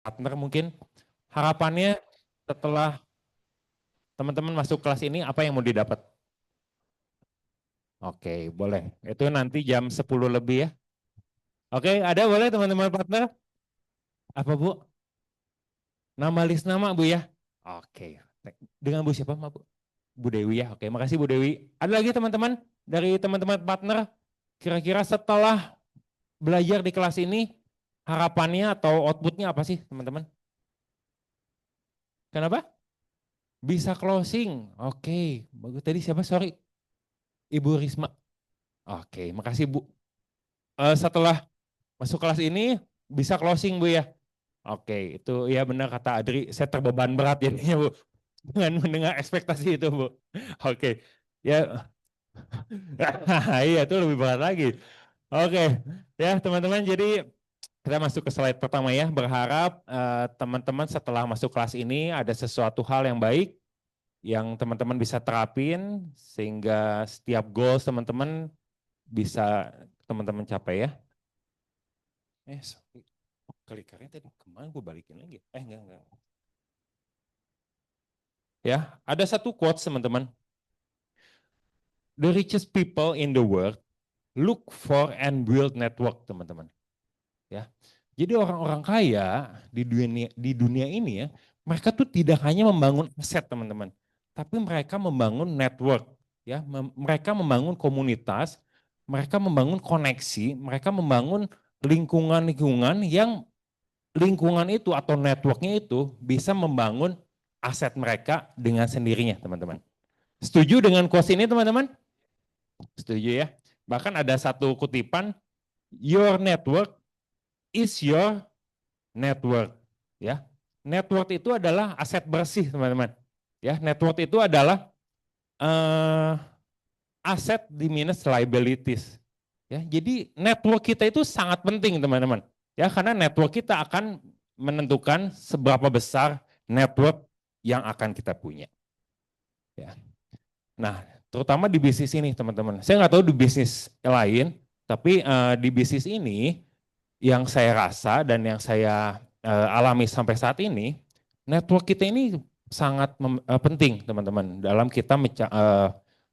partner mungkin harapannya setelah teman-teman masuk kelas ini apa yang mau didapat? Oke, boleh. Itu nanti jam 10 lebih ya. Oke, ada boleh teman-teman partner? Apa Bu? Nama list nama Bu ya? Oke. Dengan Bu siapa Bu? Bu Dewi ya. Oke, makasih Bu Dewi. Ada lagi teman-teman dari teman-teman partner kira-kira setelah belajar di kelas ini harapannya atau outputnya apa sih teman-teman? Kenapa? Bisa closing. Oke, bagus. Tadi siapa? Sorry. Ibu Risma. Oke, makasih Bu. Setelah masuk kelas ini bisa closing Bu ya. Oke, itu ya benar kata Adri, saya terbeban berat jadinya Bu dengan mendengar ekspektasi itu Bu. Oke, ya iya itu lebih berat lagi. Oke, ya teman-teman jadi kita masuk ke slide pertama ya. Berharap teman-teman setelah masuk kelas ini ada sesuatu hal yang baik yang teman-teman bisa terapin sehingga setiap goals teman-teman bisa teman-teman capai ya. Sorry. Klikernya tadi kemana gue balikin lagi? Enggak. Ya, ada satu quotes teman-teman. The richest people in the world look for and build network, teman-teman. Ya. Jadi orang-orang kaya di dunia ini ya, mereka tuh tidak hanya membangun aset, teman-teman, tapi mereka membangun network, ya. Mereka membangun komunitas, mereka membangun koneksi, mereka membangun lingkungan-lingkungan yang lingkungan itu atau networknya itu bisa membangun aset mereka dengan sendirinya, teman-teman. Setuju dengan quotes ini, teman-teman? Setuju ya? Bahkan ada satu kutipan, your network is your network. Ya, network itu adalah aset bersih, teman-teman. Ya, network itu adalah aset diminus liabilities. Ya, jadi network kita itu sangat penting, teman-teman. Ya, karena network kita akan menentukan seberapa besar network yang akan kita punya. Ya. Nah, terutama di bisnis ini, teman-teman. Saya nggak tahu di bisnis lain, tapi di bisnis ini yang saya rasa dan yang saya alami sampai saat ini, network kita ini sangat penting, teman-teman, dalam kita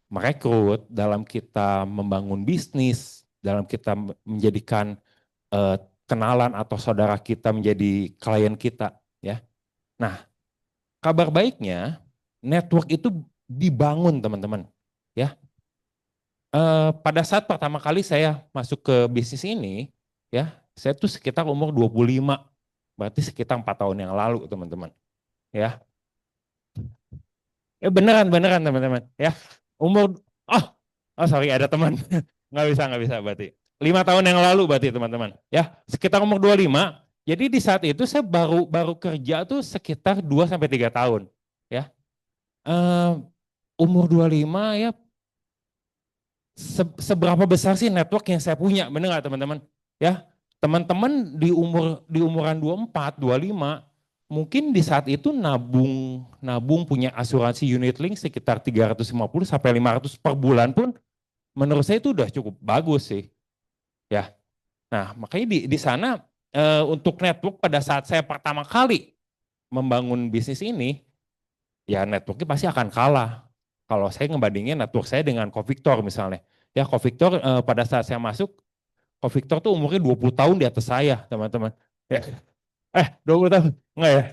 merekrut, dalam kita membangun bisnis, dalam kita menjadikan kenalan atau saudara kita menjadi klien kita, ya. Nah, kabar baiknya network itu dibangun, teman-teman, ya. Pada saat pertama kali saya masuk ke bisnis ini, ya, saya tuh sekitar umur 25, berarti sekitar 4 tahun yang lalu, teman-teman. Ya. Beneran teman-teman, ya. Umur sorry ada teman. nggak bisa berarti. 5 tahun yang lalu berarti, teman-teman. Ya, sekitar umur 25. Jadi di saat itu saya baru kerja tuh sekitar 2 sampai 3 tahun, ya. Umur 25 ya, seberapa besar sih network yang saya punya, benar nggak teman-teman? Ya, teman-teman di umuran 24, 25, mungkin di saat itu nabung punya asuransi unit link sekitar 350 sampai 500 per bulan pun menurut saya itu udah cukup bagus sih. Ya. Nah, makanya di sana untuk network pada saat saya pertama kali membangun bisnis ini, ya networknya pasti akan kalah. Kalau saya ngebandingin network saya dengan Covictor misalnya. Ya, Covictor pada saat saya masuk, Covictor tuh umurnya 20 tahun di atas saya, teman-teman. Ya. 20 tahun. Enggak ya?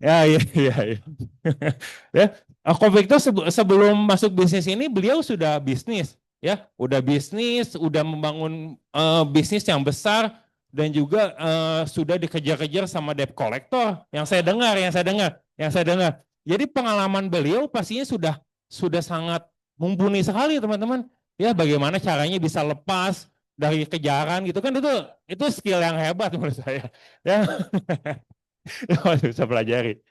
Ya, iya. Ya, Covictor sebelum masuk bisnis ini beliau sudah bisnis, ya, udah membangun bisnis yang besar dan juga sudah dikejar-kejar sama debt collector yang saya dengar. Jadi pengalaman beliau pastinya sudah sangat mumpuni sekali, teman-teman. Ya, bagaimana caranya bisa lepas dari kejaran gitu kan, itu skill yang hebat menurut saya. Ya, bisa pelajari.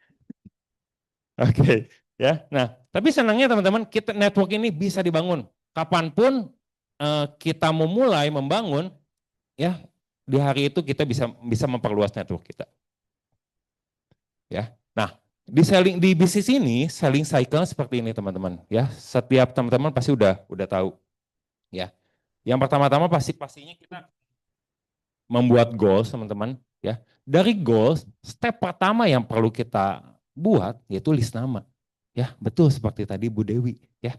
Oke, ya. Nah, tapi senangnya teman-teman, kita network ini bisa dibangun kapanpun kita memulai membangun, ya. Di hari itu kita bisa memperluas network kita. Ya. Nah, di bisnis ini selling cycle seperti ini, teman-teman. Ya, setiap teman-teman pasti udah tahu. Ya. Yang pertama-tama pastinya kita membuat goals teman-teman ya. Dari goals, step pertama yang perlu kita buat yaitu list nama. Ya, betul seperti tadi Bu Dewi ya.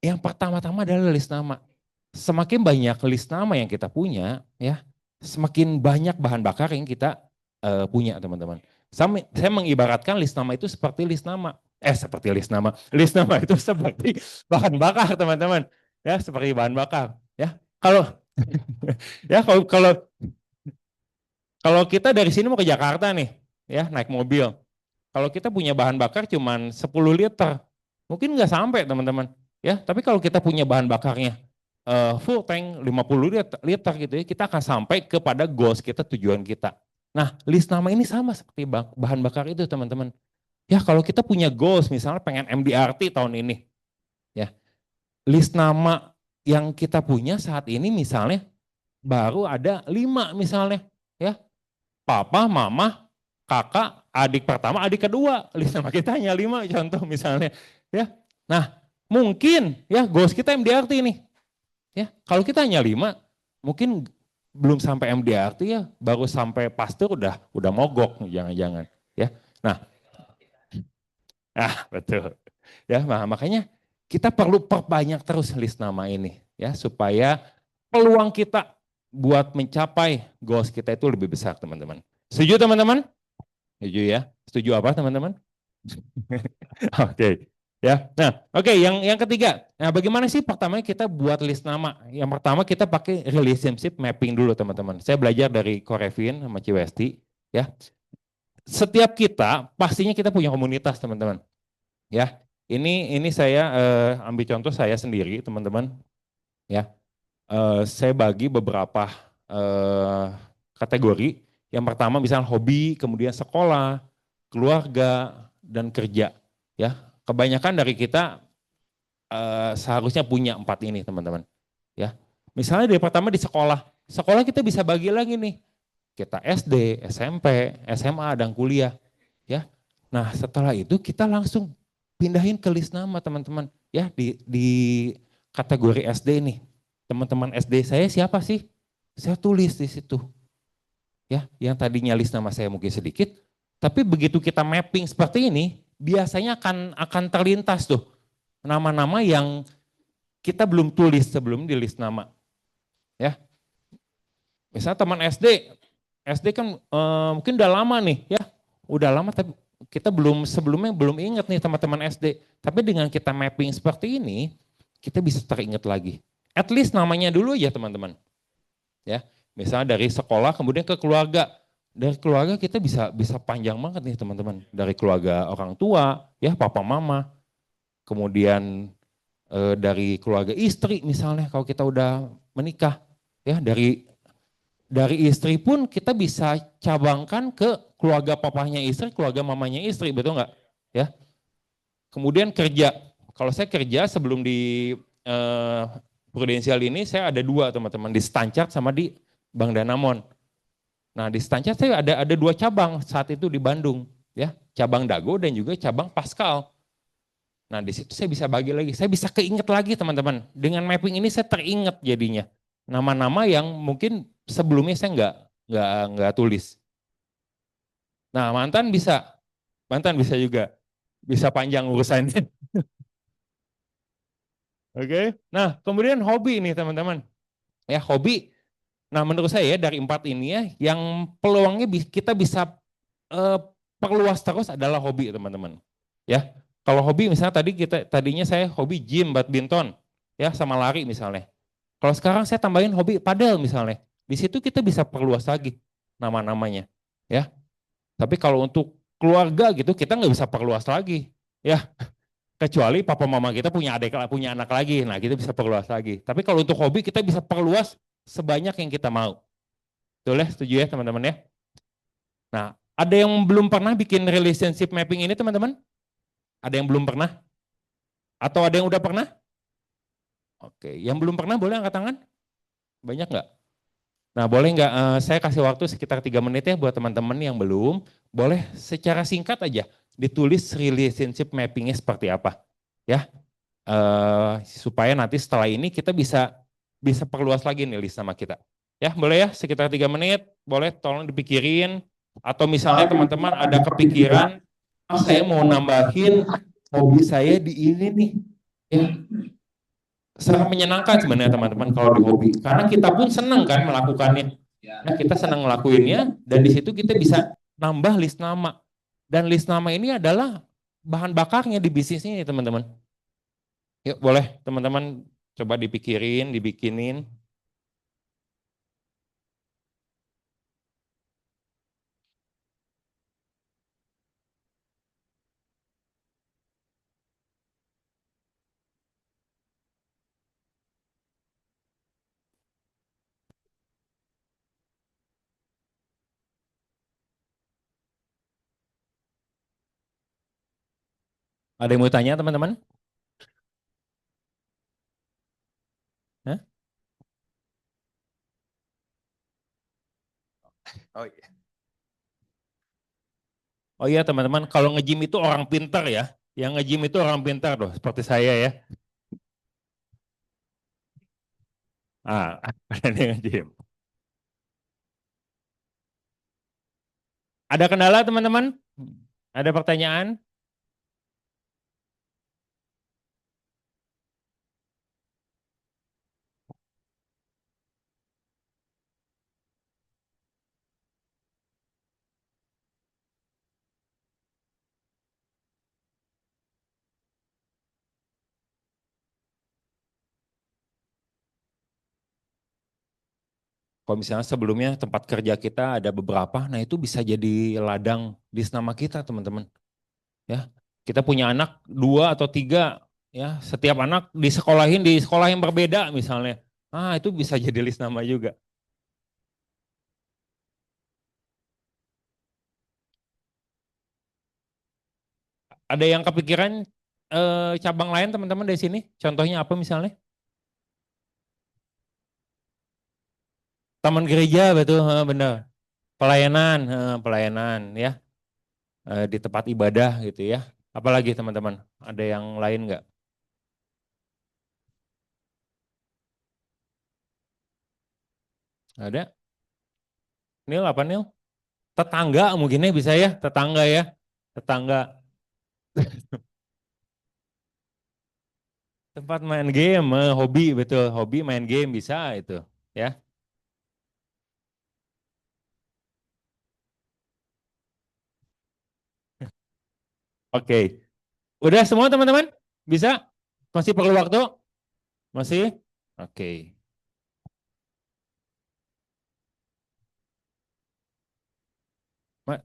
Yang pertama-tama adalah list nama. Semakin banyak list nama yang kita punya ya, semakin banyak bahan bakar yang kita punya teman-teman. Saya mengibaratkan list nama itu seperti list nama. Seperti list nama. List nama itu seperti bahan bakar teman-teman. Ya, seperti bahan bakar. Ya, kalau ya kalau kita dari sini mau ke Jakarta nih, ya naik mobil. Kalau kita punya bahan bakar cuma 10 liter, mungkin nggak sampai teman-teman. Ya, tapi kalau kita punya bahan bakarnya full tank 50 liter gitu ya, kita akan sampai kepada goals kita, tujuan kita. Nah, list nama ini sama seperti bahan bakar itu teman-teman. Ya, kalau kita punya goals misalnya pengen MDRT tahun ini, ya list nama yang kita punya saat ini misalnya baru ada 5 misalnya, ya papa, mama, kakak, adik pertama, adik kedua, list nama kita hanya 5 contoh misalnya, ya. Nah, mungkin ya goals kita MDRT nih, ya. Kalau kita hanya 5, mungkin belum sampai MDRT ya, baru sampai pastor udah mogok, jangan-jangan, ya. Nah, betul. Ya, makanya kita perlu perbanyak terus list nama ini, ya, supaya peluang kita buat mencapai goals kita itu lebih besar, teman-teman. Setuju, teman-teman? Setuju ya? Setuju apa, teman-teman? Oke. Ya. Nah, oke, yang ketiga. Nah, bagaimana sih pertama kita buat list nama? Yang pertama kita pakai relationship mapping dulu, teman-teman. Saya belajar dari Korevin sama Ciwesti, ya. Setiap kita pastinya kita punya komunitas, teman-teman. Ya. Ini saya ambil contoh saya sendiri, teman-teman. Ya. Saya bagi beberapa kategori. Yang pertama misalnya hobi, kemudian sekolah, keluarga, dan kerja. Ya, kebanyakan dari kita seharusnya punya 4 ini, teman-teman. Ya, misalnya dari pertama di sekolah, sekolah kita bisa bagi lagi nih. Kita SD, SMP, SMA, dan kuliah. Ya, nah setelah itu kita langsung pindahin ke list nama, teman-teman. Ya, di kategori SD nih. Teman-teman SD saya siapa sih? Saya tulis di situ. Ya, yang tadinya list nama saya mungkin sedikit, tapi begitu kita mapping seperti ini, biasanya akan terlintas tuh nama-nama yang kita belum tulis sebelum di list nama. Ya, misalnya teman SD kan mungkin udah lama nih, ya, udah lama tapi kita sebelumnya belum ingat nih teman-teman SD. Tapi dengan kita mapping seperti ini, kita bisa teringat lagi. At least namanya dulu ya teman-teman. Ya, misalnya dari sekolah kemudian ke keluarga. Dari keluarga kita bisa panjang banget nih teman-teman. Dari keluarga orang tua, ya papa mama. Kemudian dari keluarga istri misalnya kalau kita udah menikah. Ya, dari istri pun kita bisa cabangkan ke keluarga papahnya istri, keluarga mamanya istri, betul nggak? Ya. Kemudian kerja. Kalau saya kerja sebelum di Prudensial ini saya ada 2 teman-teman, di Stanchart sama di Bank Danamon. Nah di Stanchart saya ada 2 cabang saat itu di Bandung, ya, cabang Dago dan juga cabang Pascal. Nah di situ saya bisa bagi lagi, saya bisa keinget lagi teman-teman. Dengan mapping ini saya teringat jadinya nama-nama yang mungkin sebelumnya saya nggak tulis. Nah mantan bisa juga, bisa panjang urusannya. Oke. Nah kemudian hobi nih teman-teman, ya hobi. Nah menurut saya dari 4 ini ya, yang peluangnya kita bisa perluas terus adalah hobi teman-teman. Ya, kalau hobi misalnya tadinya saya hobi gym, badminton, ya sama lari misalnya. Kalau sekarang saya tambahin hobi padel misalnya, di situ kita bisa perluas lagi nama-namanya, ya. Tapi kalau untuk keluarga gitu kita nggak bisa perluas lagi, ya. Kecuali papa mama kita punya anak lagi, nah kita bisa perluas lagi. Tapi kalau untuk hobi kita bisa perluas sebanyak yang kita mau. Betul ya, setuju ya teman-teman ya? Nah, ada yang belum pernah bikin relationship mapping ini teman-teman? Ada yang belum pernah? Atau ada yang udah pernah? Oke, yang belum pernah boleh angkat tangan? Banyak nggak? Nah boleh nggak saya kasih waktu sekitar 3 menit ya buat teman-teman yang belum. Boleh secara singkat aja ditulis relationship mappingnya seperti apa. Ya, supaya nanti setelah ini kita bisa perluas lagi nih list nama kita. Ya, boleh ya, sekitar 3 menit, boleh tolong dipikirin. Atau misalnya teman-teman ada kepikiran, ah saya mau nambahin hobi saya di ini nih. Ya, sangat menyenangkan sebenarnya teman-teman kalau di hobi. Karena kita pun senang kan melakukannya. Nah, kita senang ngelakuinnya dan di situ kita bisa nambah list nama. Dan list nama ini adalah bahan bakarnya di bisnisnya ya teman-teman. Yuk, boleh teman-teman coba dipikirin, dibikinin. Ada yang mau tanya teman-teman? Hah? Oh iya. Oh iya teman-teman, kalau nge-gym itu orang pintar ya. Yang nge-gym itu orang pintar loh, seperti saya ya. Ah, ada yang nge-gym. Ada kendala teman-teman? Ada pertanyaan? Kalau misalnya sebelumnya tempat kerja kita ada beberapa, nah itu bisa jadi ladang di nama kita teman-teman. Ya, kita punya anak 2 atau 3, ya setiap anak disekolahin di sekolah yang berbeda misalnya. Ah itu bisa jadi list nama juga. Ada yang kepikiran cabang lain teman-teman dari sini? Contohnya apa misalnya? Taman gereja betul, benar. Pelayanan, pelayanan ya di tempat ibadah gitu ya. Apalagi teman-teman? Ada yang lain nggak? Ada? Nil apa Nil? Tetangga mungkinnya bisa ya, tetangga ya, tetangga. Tempat main game, hobi betul, hobi main game bisa itu ya. Oke, udah semua teman-teman? Bisa? Masih perlu waktu? Masih? Oke.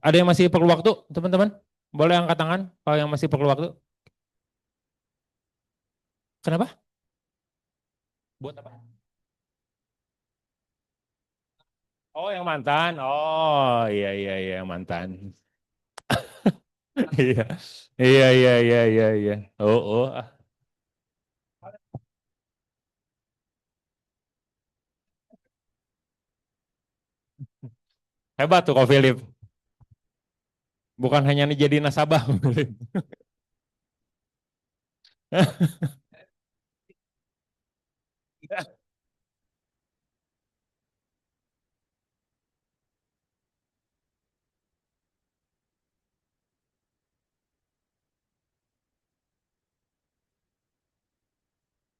Ada yang masih perlu waktu teman-teman? Boleh angkat tangan kalau yang masih perlu waktu. Kenapa? Buat apa? Oh, yang mantan. Oh, iya iya iya yang mantan. Iya. Iya iya iya iya iya. Oh, oh. Hebat tuh kok Philip. Bukan hanya jadi nasabah.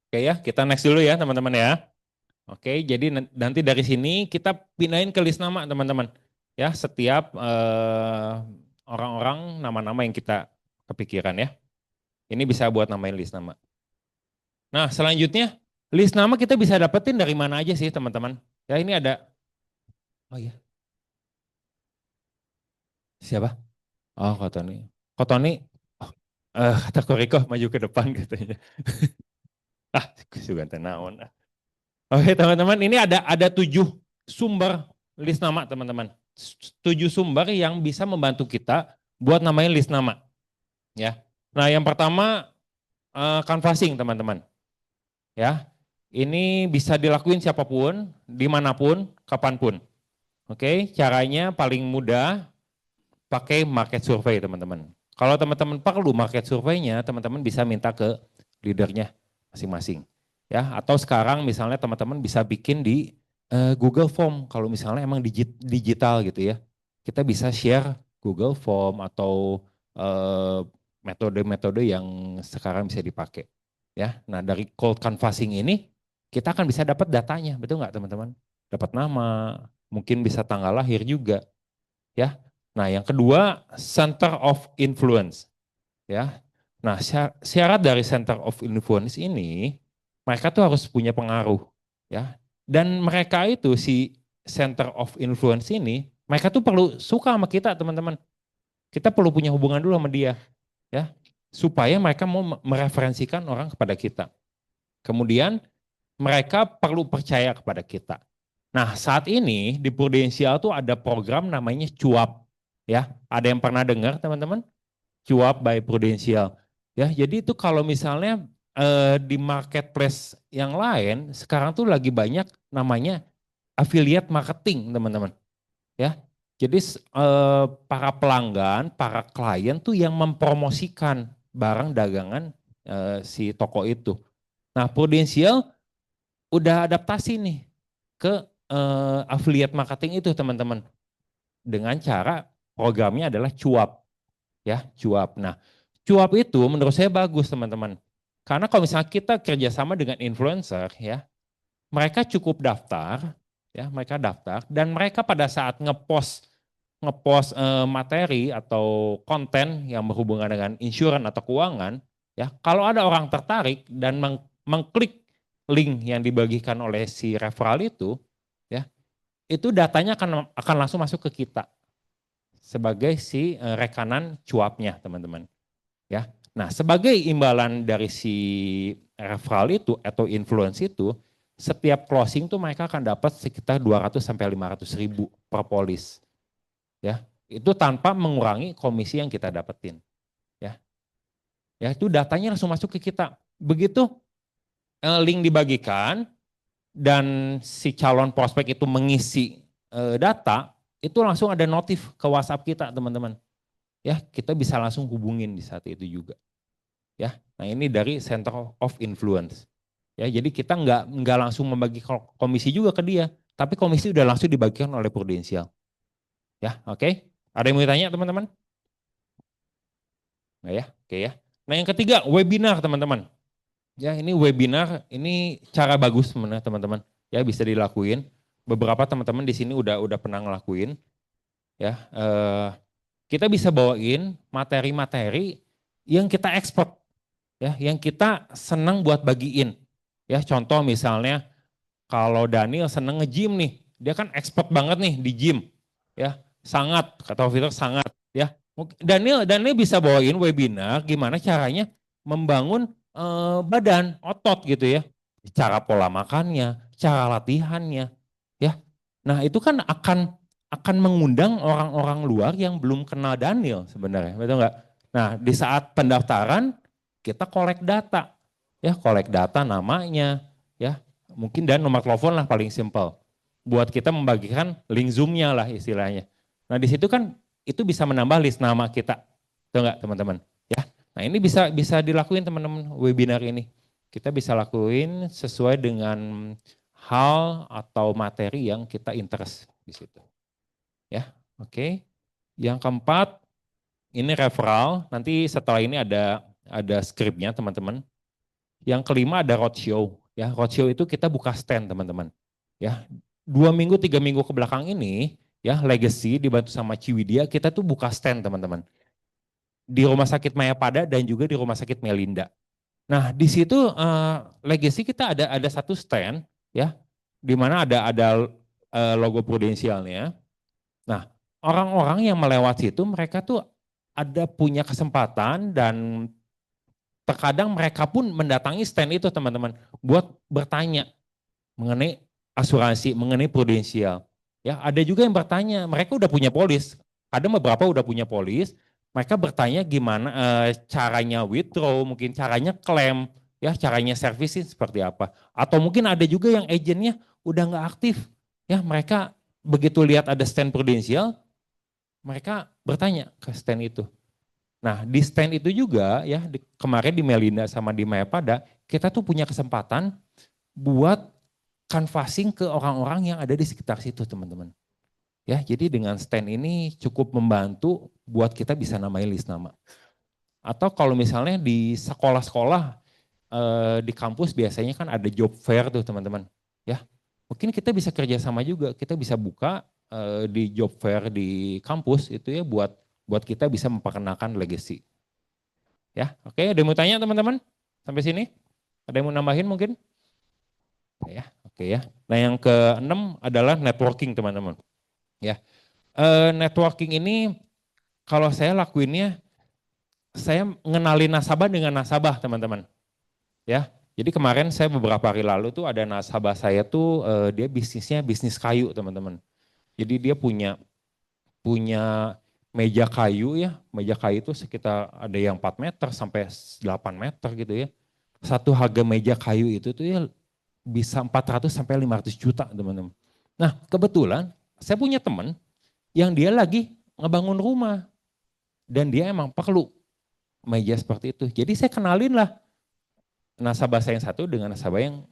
Oke ya, kita next dulu ya teman-teman ya. Oke, jadi nanti dari sini kita pindahin ke list nama teman-teman. Ya, setiap orang-orang nama-nama yang kita kepikiran ya. Ini bisa buat namain list nama. Nah, selanjutnya list nama kita bisa dapetin dari mana aja sih teman-teman. Ya ini ada, oh iya, siapa? Oh, Kak Tony. Kak Tony, oh, kata Koriko maju ke depan katanya. Ah, juga tenaon. Oke teman-teman, ini ada 7 sumber list nama teman-teman. 7 sumber yang bisa membantu kita buat namain list nama. Ya. Nah yang pertama canvassing teman-teman. Ya, ini bisa dilakuin siapapun, dimanapun, kapanpun. Oke, caranya paling mudah pakai market survey teman-teman. Kalau teman-teman perlu market surveinya, teman-teman bisa minta ke leadernya masing-masing. Ya, atau sekarang misalnya teman-teman bisa bikin di Google Form kalau misalnya emang digital gitu ya. Kita bisa share Google Form atau eh, metode-metode yang sekarang bisa dipakai. Ya, nah dari cold canvassing ini kita akan bisa dapat datanya, betul nggak teman-teman? Dapat nama, mungkin bisa tanggal lahir juga, ya. Nah yang kedua center of influence, ya. Nah syarat dari center of influence ini mereka tuh harus punya pengaruh, ya. Dan mereka itu si center of influence ini mereka tuh perlu suka sama kita teman-teman. Kita perlu punya hubungan dulu sama dia, ya, supaya mereka mau mereferensikan orang kepada kita. Kemudian mereka perlu percaya kepada kita. Nah, saat ini di Prudential tuh ada program namanya Cuap. Ya, ada yang pernah dengar teman-teman? Cuap by Prudential. Ya, jadi itu kalau misalnya di marketplace yang lain sekarang tuh lagi banyak namanya affiliate marketing, teman-teman. Ya. Jadi para pelanggan, para klien tuh yang mempromosikan barang dagangan si toko itu. Nah, Prudential udah adaptasi nih ke affiliate marketing itu teman-teman dengan cara programnya adalah cuap, ya, cuap. Nah cuap itu menurut saya bagus teman-teman karena kalau misalnya kita kerjasama dengan influencer, ya, mereka cukup daftar, ya, mereka daftar dan mereka pada saat ngepost ngepost materi atau konten yang berhubungan dengan insurans atau keuangan, ya, kalau ada orang tertarik dan mengklik link yang dibagikan oleh si referral ya, itu datanya akan langsung masuk ke kita sebagai si rekanan cuapnya, teman-teman. Ya, nah sebagai imbalan dari si referral itu atau influence itu, setiap closing tuh mereka akan dapat sekitar 200 sampai 500 ribu per polis. Ya, itu tanpa mengurangi komisi yang kita dapetin. Ya, ya itu datanya langsung masuk ke kita. Begitu link dibagikan dan si calon prospek itu mengisi data, itu langsung ada notif ke WhatsApp kita, teman-teman. Ya, kita bisa langsung hubungin di saat itu juga. Ya, nah ini dari Center of Influence. Ya, jadi kita nggak langsung membagi komisi juga ke dia, tapi komisi udah langsung dibagikan oleh Prudential. Ya, oke. Ada yang mau ditanya, teman-teman? Nggak ya? Oke ya. Nah yang ketiga, webinar teman-teman. Ya ini webinar, ini cara bagus sebenarnya teman-teman. Ya bisa dilakuin. Beberapa teman-teman di sini udah pernah ngelakuin. Ya, kita bisa bawain materi-materi yang kita ekspor. Ya, yang kita senang buat bagiin. Ya, contoh misalnya kalau Daniel seneng nge-gym nih, dia kan expert banget nih di gym. Ya, sangat, kata Peter sangat. Ya, Daniel bisa bawain webinar gimana caranya membangun badan, otot gitu ya. Cara pola makannya, cara latihannya. Ya, nah itu kan akan mengundang orang-orang luar yang belum kenal Daniel sebenarnya, betul nggak? Nah, di saat pendaftaran kita kolek data, ya kolek data namanya, ya mungkin dan nomor telepon lah paling simpel. Buat kita membagikan link Zoom-nya lah istilahnya. Nah di situ kan itu bisa menambah list nama kita, betul nggak teman-teman? Ya, nah ini bisa bisa dilakuin teman-teman webinar ini. Kita bisa lakuin sesuai dengan hal atau materi yang kita interest di situ. Ya, oke. Yang keempat, ini referral. Nanti setelah ini ada skripnya teman-teman. Yang kelima ada roadshow. Ya, roadshow itu kita buka stand teman-teman. Ya, 2 minggu 3 minggu ke belakang ini, ya Legacy dibantu sama Ciwidya kita tuh buka stand teman-teman di Rumah Sakit Mayapada dan juga di Rumah Sakit Melinda. Nah di situ Legacy kita ada satu stand, ya, di mana ada logo prudensialnya. Nah, orang-orang yang melewati itu mereka tuh ada punya kesempatan dan terkadang mereka pun mendatangi stand itu teman-teman buat bertanya mengenai asuransi, mengenai prudensial. Ya, ada juga yang bertanya, mereka udah punya polis. Ada beberapa udah punya polis, mereka bertanya gimana caranya withdraw, mungkin caranya klaim, ya caranya servicing seperti apa. Atau mungkin ada juga yang agennya udah nggak aktif. Ya, mereka begitu lihat ada stand prudensial, mereka bertanya ke stand itu. Nah di stand itu juga ya kemarin di Melinda sama di Mayapada kita tuh punya kesempatan buat canvassing ke orang-orang yang ada di sekitar situ, teman-teman. Ya, jadi dengan stand ini cukup membantu buat kita bisa namain list nama. Atau kalau misalnya di sekolah-sekolah, di kampus biasanya kan ada job fair tuh teman-teman. Ya, mungkin kita bisa kerjasama juga, kita bisa buka di job fair di kampus itu ya buat buat kita bisa memperkenalkan legacy. Ya, oke, ada yang mau tanya teman-teman sampai sini? Ada yang mau nambahin mungkin? Ya, oke ya. Nah yang keenam adalah networking teman-teman. Ya, networking ini kalau saya lakuinnya, saya ngenalin nasabah dengan nasabah teman-teman. Ya, jadi kemarin saya beberapa hari lalu tuh ada nasabah saya tuh dia bisnisnya bisnis kayu teman-teman. Jadi dia punya punya meja kayu ya, meja kayu itu sekitar ada yang 4 meter sampai 8 meter gitu ya. Satu harga meja kayu itu tuh ya bisa 400 sampai 500 juta teman-teman. Nah kebetulan saya punya teman yang dia lagi ngebangun rumah dan dia emang perlu meja seperti itu. Jadi saya kenalin lah nasabah saya yang satu dengan nasabah yang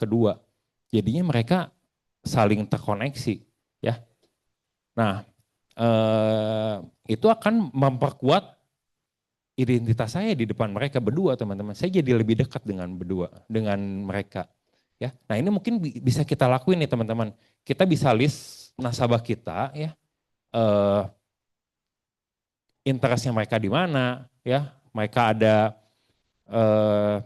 kedua. Jadinya mereka saling terkoneksi ya. Nah, eh, itu akan memperkuat identitas saya di depan mereka berdua, teman-teman. Saya jadi lebih dekat dengan berdua, dengan mereka. Ya, nah ini mungkin bisa kita lakuin nih, teman-teman. Kita bisa list nasabah kita, ya, eh, interestnya mereka di mana, ya, mereka ada, eh,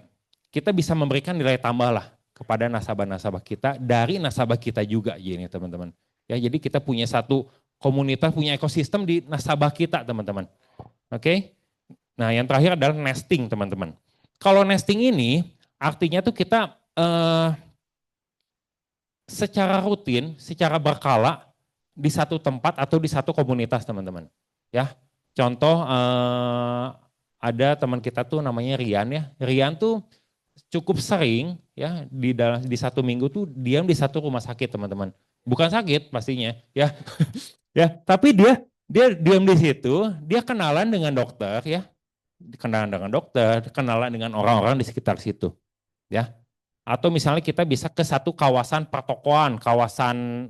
kita bisa memberikan nilai tambah lah kepada nasabah-nasabah kita dari nasabah kita juga, gini teman-teman. Ya, jadi kita punya satu komunitas, punya ekosistem di nasabah kita, teman-teman. Oke. Nah, yang terakhir adalah nesting, teman-teman. Kalau nesting ini artinya tuh kita secara rutin, secara berkala di satu tempat atau di satu komunitas, teman-teman. Ya, contoh ada teman kita tuh namanya Rian ya. Rian tuh cukup sering ya di satu minggu tuh diam di satu rumah sakit, teman-teman. Bukan sakit pastinya, ya. Ya, tapi dia diam di situ, dia kenalan dengan dokter ya, kenalan dengan dokter, kenalan dengan orang-orang di sekitar situ, ya. Atau misalnya kita bisa ke satu kawasan pertokoan, kawasan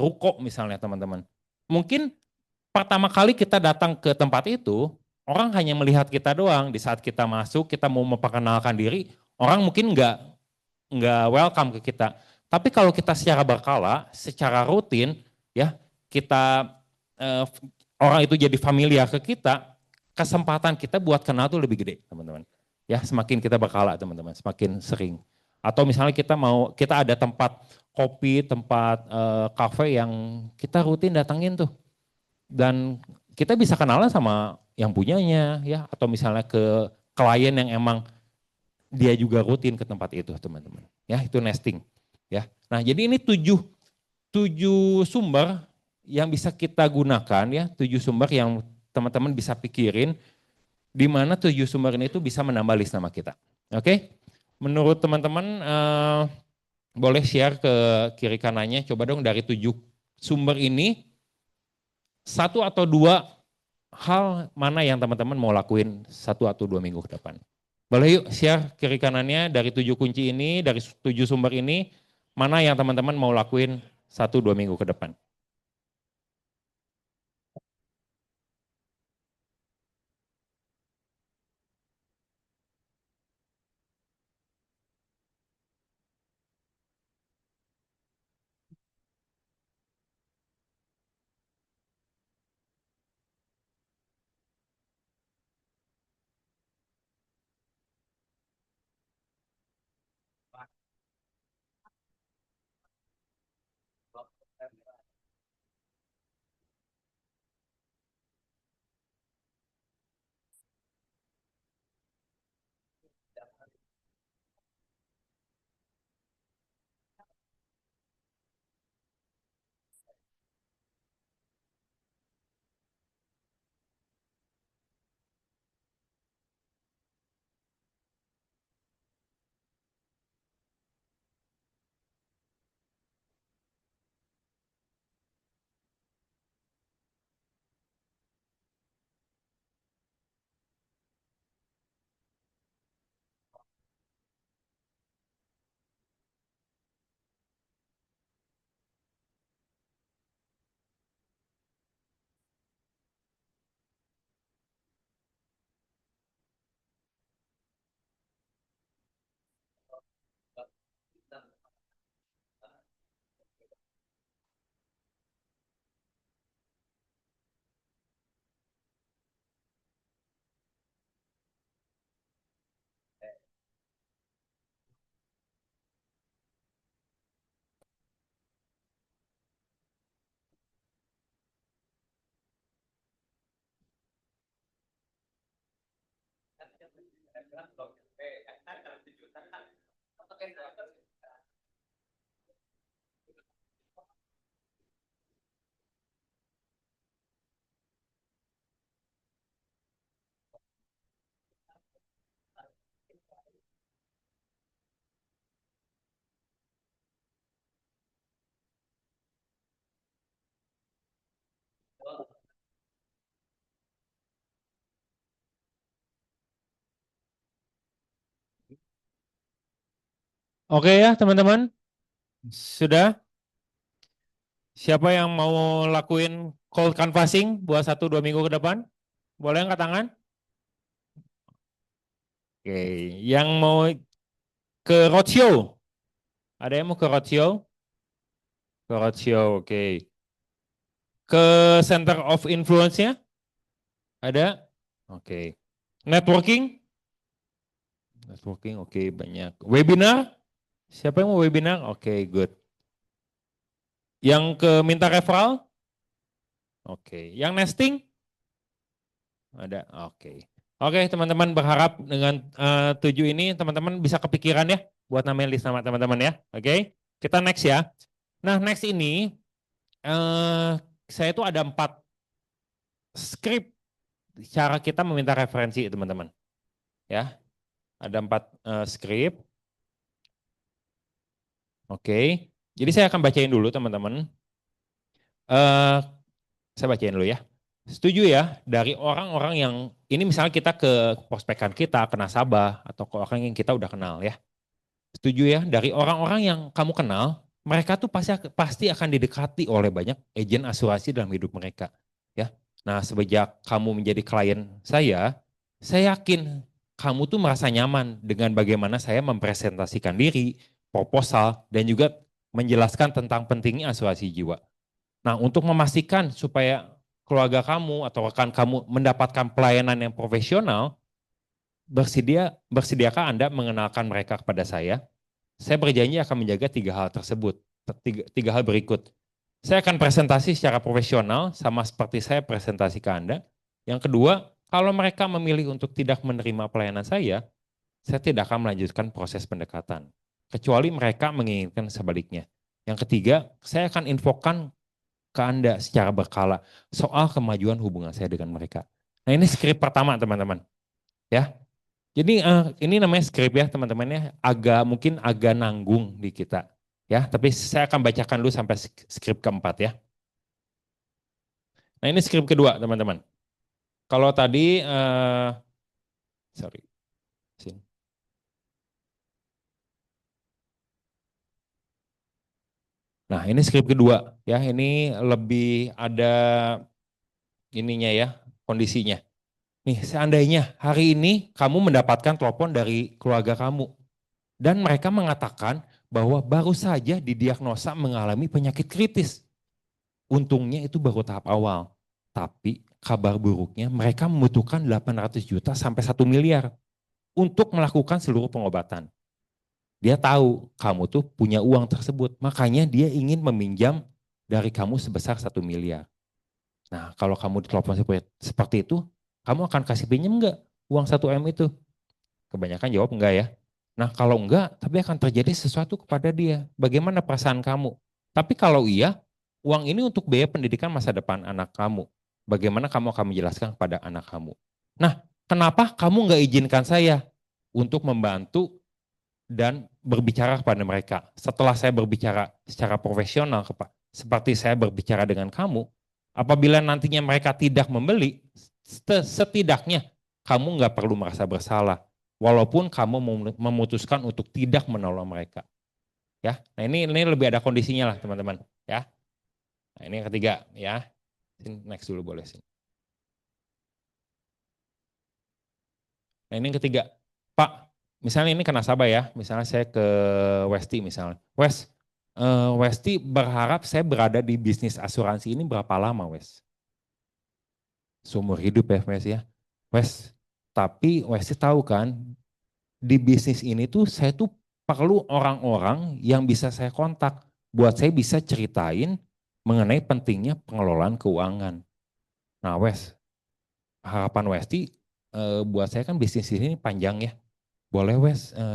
ruko misalnya teman-teman. Mungkin pertama kali kita datang ke tempat itu, orang hanya melihat kita doang. Di saat kita masuk, kita mau memperkenalkan diri, orang mungkin nggak welcome ke kita. Tapi kalau kita secara berkala, secara rutin, ya kita eh, orang itu jadi familiar ke kita, kesempatan kita buat kenal tuh lebih gede, teman-teman. Ya, semakin kita berkala, teman-teman, semakin sering. Atau misalnya kita ada tempat kopi, tempat kafe yang kita rutin datangin tuh, dan kita bisa kenalan sama yang punyanya, ya, atau misalnya ke klien yang emang dia juga rutin ke tempat itu, teman-teman. Ya, itu nesting. Ya. Nah, jadi ini tujuh sumber yang bisa kita gunakan ya, tujuh sumber yang teman-teman bisa pikirin di mana tujuh sumber ini itu bisa menambah list nama kita. Oke? Menurut teman-teman boleh share ke kiri kanannya, coba dong dari tujuh sumber ini satu atau dua hal mana yang teman-teman mau lakuin 1 atau 2 minggu ke depan. Boleh yuk share kiri kanannya dari tujuh kunci ini, dari tujuh sumber ini, mana yang teman-teman mau lakuin 1 2 minggu ke depan. Oke ya teman-teman, sudah. Siapa yang mau lakuin cold canvassing buat 1-2 minggu ke depan? Boleh angkat tangan? Oke, yang mau ke roadshow? Ada yang mau ke roadshow? Ke roadshow, oke. Ke center of influence-nya? Ada? Oke. Networking? Networking, oke, banyak. Webinar? Siapa yang mau webinar? Oke, good. Yang ke minta referral? Oke. Yang nesting? Ada, oke. Oke, teman-teman berharap dengan 7 ini teman-teman bisa kepikiran ya buat namain list nama teman-teman ya. Oke, kita next ya. Nah, next ini eh, saya itu ada 4 script cara kita meminta referensi teman-teman. Ya, ada 4 script. Oke, jadi saya akan bacain dulu teman-teman. Eh, saya bacain dulu ya. Setuju ya, dari orang-orang yang ini misalnya kita ke prospekan kita, ke nasabah, atau ke orang yang kita udah kenal ya. Setuju ya, dari orang-orang yang kamu kenal, mereka tuh pasti akan didekati oleh banyak agen asuransi dalam hidup mereka. Ya, nah sejak kamu menjadi klien saya yakin kamu tuh merasa nyaman dengan bagaimana saya mempresentasikan diri, proposal, dan juga menjelaskan tentang pentingnya asuransi jiwa. Nah, untuk memastikan supaya keluarga kamu atau rekan kamu mendapatkan pelayanan yang profesional, bersediakah Anda mengenalkan mereka kepada saya? Saya berjanji akan menjaga 3 hal tersebut. Tiga hal berikut. Saya akan presentasi secara profesional sama seperti saya presentasi ke Anda. Yang kedua, kalau mereka memilih untuk tidak menerima pelayanan saya tidak akan melanjutkan proses pendekatan. Kecuali mereka menginginkan sebaliknya. Yang ketiga, saya akan infokan ke Anda secara berkala soal kemajuan hubungan saya dengan mereka. Nah ini skrip pertama teman-teman. Ya, jadi ini namanya skrip ya teman-teman ya, mungkin agak nanggung di kita ya, tapi saya akan bacakan dulu sampai skrip keempat ya. Nah ini skrip kedua teman-teman. Kalau tadi, sorry, sini. Nah ini skrip kedua ya, ini lebih ada ininya ya, kondisinya. Nih seandainya hari ini kamu mendapatkan telepon dari keluarga kamu dan mereka mengatakan bahwa baru saja didiagnosa mengalami penyakit kritis. Untungnya itu baru tahap awal. Tapi kabar buruknya mereka membutuhkan 800 juta sampai 1 miliar untuk melakukan seluruh pengobatan. Dia tahu kamu tuh punya uang tersebut, makanya dia ingin meminjam dari kamu sebesar 1 miliar. Nah kalau kamu ditelepon seperti itu, kamu akan kasih pinjam enggak uang 1 M itu? Kebanyakan jawab enggak ya. Nah kalau enggak, tapi akan terjadi sesuatu kepada dia. Bagaimana perasaan kamu? Tapi kalau iya, uang ini untuk biaya pendidikan masa depan anak kamu. Bagaimana kamu akan menjelaskan kepada anak kamu? Nah, kenapa kamu enggak izinkan saya untuk membantu dan berbicara kepada mereka? Setelah saya berbicara secara profesional, seperti saya berbicara dengan kamu, apabila nantinya mereka tidak membeli, setidaknya kamu nggak perlu merasa bersalah walaupun kamu memutuskan untuk tidak menolong mereka ya. Nah ini lebih ada kondisinya lah teman-teman ya. Nah ini yang ketiga ya. Next dulu boleh sih. Nah ini yang ketiga, Pak, misalnya ini ke nasabah ya, misalnya saya ke Westi misalnya. Westi berharap saya berada di bisnis asuransi ini berapa lama, Wes? Seumur hidup ya, Wes ya. Wes, tapi Westi tahu kan, di bisnis ini tuh saya tuh perlu orang-orang yang bisa saya kontak buat saya bisa ceritain mengenai pentingnya pengelolaan keuangan. Nah, harapan Westi buat saya kan bisnis ini panjang ya. Boleh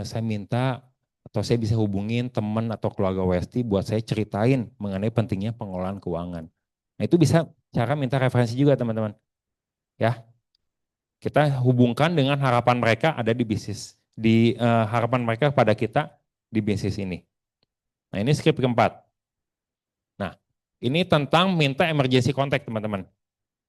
saya minta atau saya bisa hubungin teman atau keluarga Westi buat saya ceritain mengenai pentingnya pengelolaan keuangan. Nah, itu bisa cara minta referensi juga teman-teman. Ya, kita hubungkan dengan harapan mereka ada di bisnis, harapan mereka pada kita di bisnis ini. Nah, ini skrip keempat. Nah, ini tentang minta emergency contact teman-teman.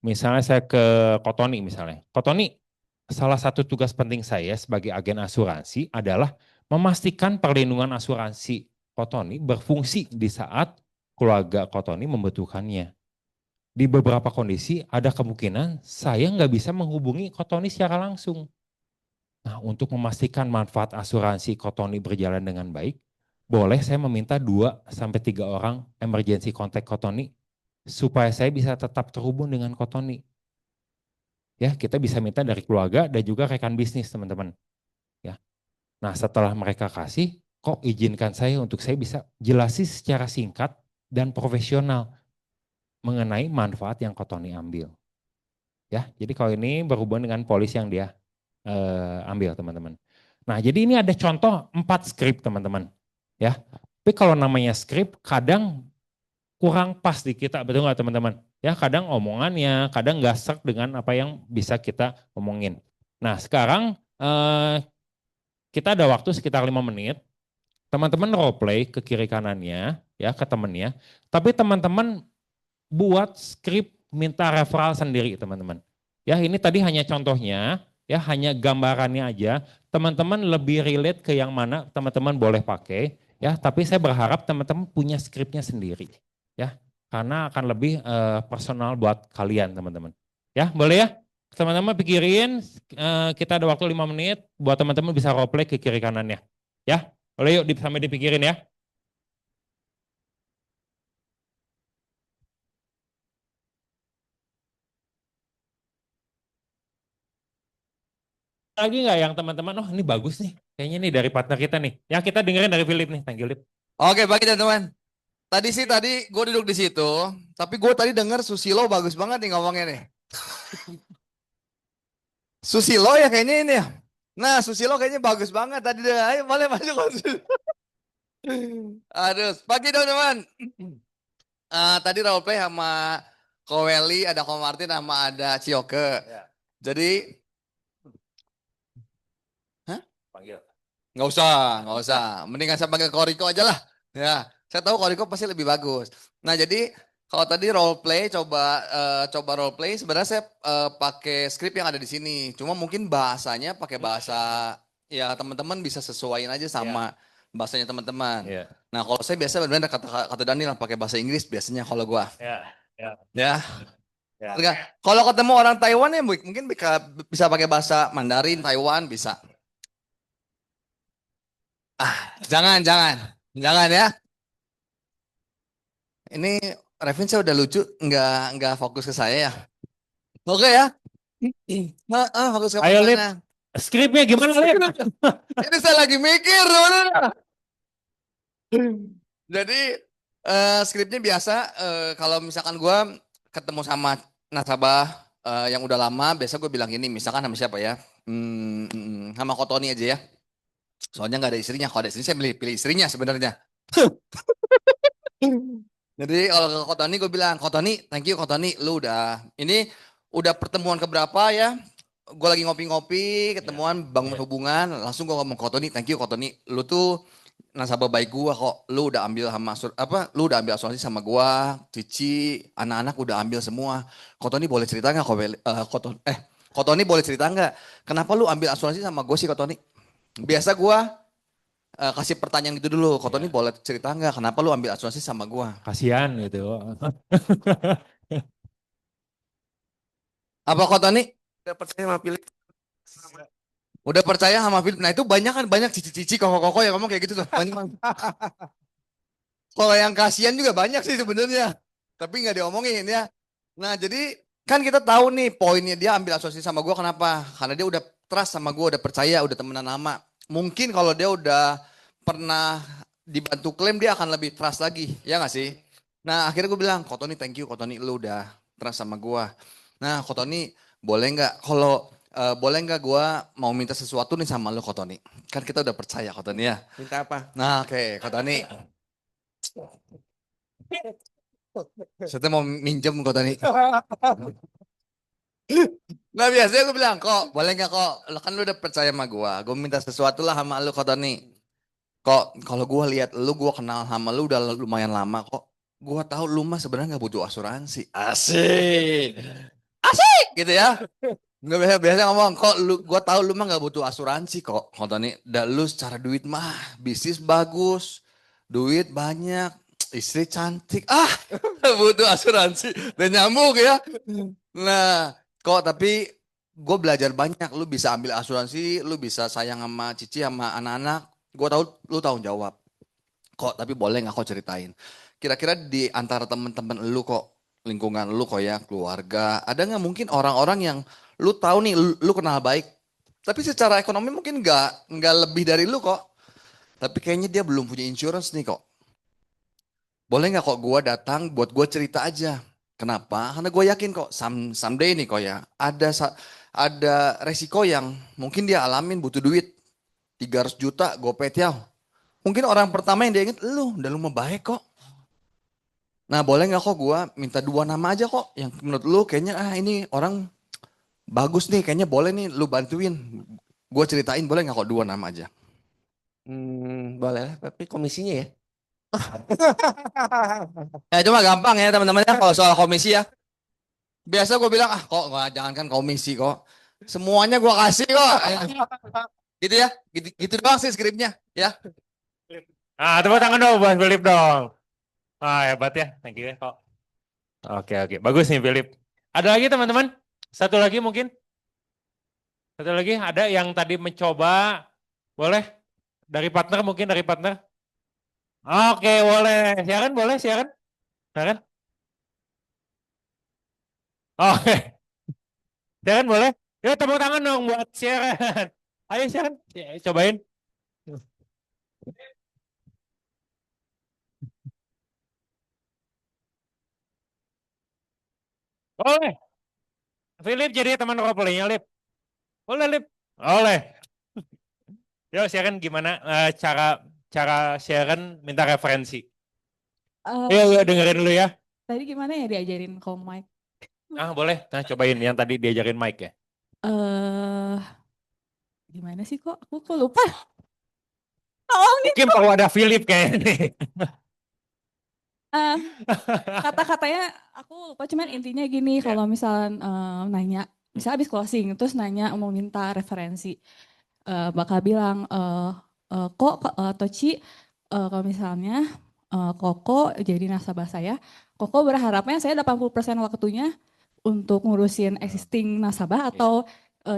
Misalnya saya ke Kotoni misalnya. Kotoni, salah satu tugas penting saya sebagai agen asuransi adalah memastikan perlindungan asuransi Kotoni berfungsi di saat keluarga Kotoni membutuhkannya. Di beberapa kondisi ada kemungkinan saya nggak bisa menghubungi Kotoni secara langsung. Nah, untuk memastikan manfaat asuransi Kotoni berjalan dengan baik, boleh saya meminta 2 sampai 3 orang emergency contact Kotoni supaya saya bisa tetap terhubung dengan Kotoni. Ya, kita bisa minta dari keluarga dan juga rekan bisnis, teman-teman. Ya. Nah, setelah mereka kasih, kok izinkan saya untuk saya bisa jelasin secara singkat dan profesional mengenai manfaat yang Kotoni ambil. Ya, jadi kalau ini berhubungan dengan polis yang dia ambil, teman-teman. Nah, jadi ini ada contoh 4 skrip, teman-teman. Ya, tapi kalau namanya skrip, kadang kurang pas di kita, betul nggak teman-teman? Ya, kadang omongannya, kadang nggak serk dengan apa yang bisa kita omongin. Nah, sekarang kita ada waktu sekitar 5 menit. Teman-teman role play ke kiri kanannya, ya ke temennya. Tapi teman-teman buat skrip minta referral sendiri, teman-teman. Ya, ini tadi hanya contohnya, ya hanya gambarannya aja. Teman-teman lebih relate ke yang mana teman-teman boleh pakai, ya. Tapi saya berharap teman-teman punya skripnya sendiri, ya, karena akan lebih personal buat kalian, teman-teman. Ya, boleh ya? Teman-teman pikirin, kita ada waktu 5 menit buat teman-teman bisa role play ke kiri kanannya. Ya, boleh yuk sampai dipikirin ya. Lagi nggak yang teman-teman, oh ini bagus nih, kayaknya nih dari partner kita nih. Ya kita dengerin dari Philip nih, thank you Lip. Oke, baik teman-teman. Tadi gue duduk di situ, tapi gue tadi dengar Susilo bagus banget nih ngomongnya nih. Susilo ya kayaknya ini ya. Nah, Susilo kayaknya bagus banget tadi deh. Ayo boleh masuk masuk. Aduh, pagi teman-teman. Tadi role play sama Ko Welly, ada Ko Martin, sama ada Cioke. Ya. Jadi, hah? Panggil. Nggak usah, nggak usah. Mendingan saya panggil Koriko aja lah. Ya, saya tahu Koriko pasti lebih bagus. Nah, jadi kalau tadi role play, coba role play. Sebenarnya saya pakai skrip yang ada di sini. Cuma mungkin bahasanya pakai bahasa ya teman-teman bisa sesuaiin aja sama bahasanya teman-teman. Iya. Nah, kalau saya biasa benar kata kata Daniel pakai bahasa Inggris biasanya kalau gua. Ya, ya, Ya. ya. Enggak. Kalau ketemu orang Taiwan ya mungkin bisa pakai bahasa Mandarin, Taiwan bisa. Jangan, jangan. Jangan ya. Ini Revin saya udah lucu, nggak fokus ke saya ya. Oke ya. Fokus ke Ayo Lip, pertanyaan. skripnya gimana Lip? Ini saya lagi mikir, teman-teman. Jadi skripnya biasa. Kalau misalkan gue ketemu sama nasabah yang udah lama, biasa gue bilang ini, misalkan sama siapa ya? Sama Kotoni aja ya. Soalnya nggak ada istrinya. Kalau ada istrinya saya pilih istrinya sebenarnya. Jadi kalau ke Kotoni gue bilang, Kotoni, thank you Kotoni, lu ini udah pertemuan keberapa ya? Gue lagi ngopi-ngopi, ketemuan bangun hubungan, langsung gue ngomong Kotoni, thank you Kotoni, lu tuh nasabah baik gue kok, lu udah ambil sama lu udah ambil asuransi sama gue, Cici, anak-anak udah ambil semua. Kotoni boleh cerita nggak? Kotoni boleh cerita nggak? Kenapa lu ambil asuransi sama gue sih Kotoni? Biasa gue kasih pertanyaan gitu dulu, Kotoni Ya, boleh cerita nggak? Kenapa lu ambil asuransi sama gue? kasihan gitu. Apa kota nih? Gak percaya sama pilih. Udah percaya sama Philip. Nah itu banyak cici-cici koko-koko yang ngomong kayak gitu tuh. Banyak banget. Kalau yang kasihan juga banyak sih sebenarnya. Tapi nggak diomongin ya. Nah jadi kan kita tahu nih poinnya dia ambil asosiasi sama gue kenapa? Karena dia udah trust sama gue, udah percaya, udah temenan lama. Mungkin kalau dia udah pernah dibantu klaim dia akan lebih trust lagi. Ya nggak sih? Nah akhirnya gue bilang, Kok Tony thank you, Kok Tony lu udah trust sama gue. Nah Kok Tony boleh nggak kalau boleh nggak gue mau minta sesuatu nih sama lu Kok Tony? Kan kita udah percaya Kok Tony ya. Minta apa? Nah oke Kok Tony. Saya mau minjem Kok Tony. Nah biasanya gue bilang, Kok boleh nggak Kok? Lo kan lu udah percaya sama gue. Gue minta sesuatu lah sama lu Kok Tony. Kok kalau gue lihat lu, gue kenal sama lu udah lumayan lama kok. Gue tahu lu mah sebenarnya nggak butuh asuransi. Asik. Asik gitu ya. Nggak biasa ngomong kok lu, gue tahu lu mah nggak butuh asuransi kok. Kok Tony, dan lu secara duit mah bisnis bagus, duit banyak, istri cantik. Ah, butuh asuransi. Dan nyambung ya. Nah, kok tapi gue belajar banyak. Lu bisa ambil asuransi, lu bisa sayang sama cici sama anak-anak. Gue tahu lu tanggung jawab. Kok tapi boleh nggak kok ceritain? Kira-kira di antara temen-temen lu kok, lingkungan lu kok ya, keluarga, ada nggak mungkin orang-orang yang lu tahu nih, lu kenal baik, tapi secara ekonomi mungkin nggak lebih dari lu kok. Tapi kayaknya dia belum punya insurance nih kok. Boleh nggak kok gue datang buat gue cerita aja? Kenapa? Karena gue yakin kok someday nih kok ya ada resiko yang mungkin dia alamin butuh duit 300 juta gopet ya. Mungkin orang pertama yang dia inget lu, dan lu mah baik kok. Nah boleh nggak kok gue minta 2 nama aja kok yang menurut lu kayaknya ini orang bagus nih kayaknya boleh nih lu bantuin. Gue ceritain boleh nggak kok 2 nama aja. Boleh lah, tapi komisinya ya. Ya cuma gampang ya teman-teman ya kalau soal komisi ya. Biasa gue bilang kok nggak jangankan komisi kok. Semuanya gue kasih kok. Gitu ya, gitu doang sih skripnya ya. Tepuk tangan dong buat Philip dong. Hebat ya, thank you ya kok. Oke, bagus nih Philip. Ada lagi teman-teman? Satu lagi mungkin? Satu lagi ada yang tadi mencoba, boleh? Dari partner mungkin dari partner? Oke, boleh. Silakan, boleh, silakan. Silakan. Oke, silakan boleh. Ya tepuk tangan dong buat siaran. Ayo silakan, cobain. Boleh. Philip jadi teman roleplaynya, Lip. Boleh, Lip. Boleh. Yo, siaran gimana cara siaran minta referensi? Yuk, dengerin dulu ya. Tadi gimana ya diajarin call mic? Boleh. Nah, cobain yang tadi diajarin Mike ya. Gimana sih kok? Aku kok lupa. Tolong nih. Mungkin perlu ada Philip kayaknya nih. Kata-katanya aku lupa, cuman intinya gini, kalau misalnya nanya, misalnya habis closing terus nanya mau minta referensi, bakal bilang kok Toci, kalau misalnya Koko jadi nasabah saya, Koko berharapnya saya 80% waktunya untuk ngurusin existing nasabah atau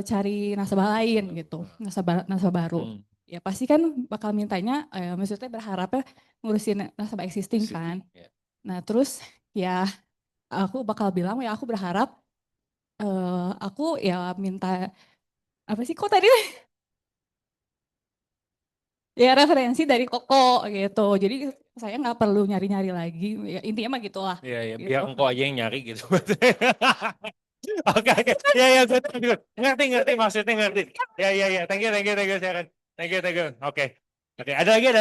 cari nasabah lain gitu, nasabah baru. Ya pasti kan bakal mintanya, maksudnya berharapnya ngurusin nasabah existing kan. Nah terus ya aku bakal bilang ya aku berharap aku ya minta apa sih kok tadi ya referensi dari Koko gitu. Jadi saya nggak perlu nyari-nyari lagi. Ya, intinya mah gitulah. Iya, Gitu. biar engkau aja yang nyari gitu. Oke. Ya, good. Ngerti maksudnya ngerti. Ya. Thank you, silakan. Thank you. Oke. Ada lagi. Ada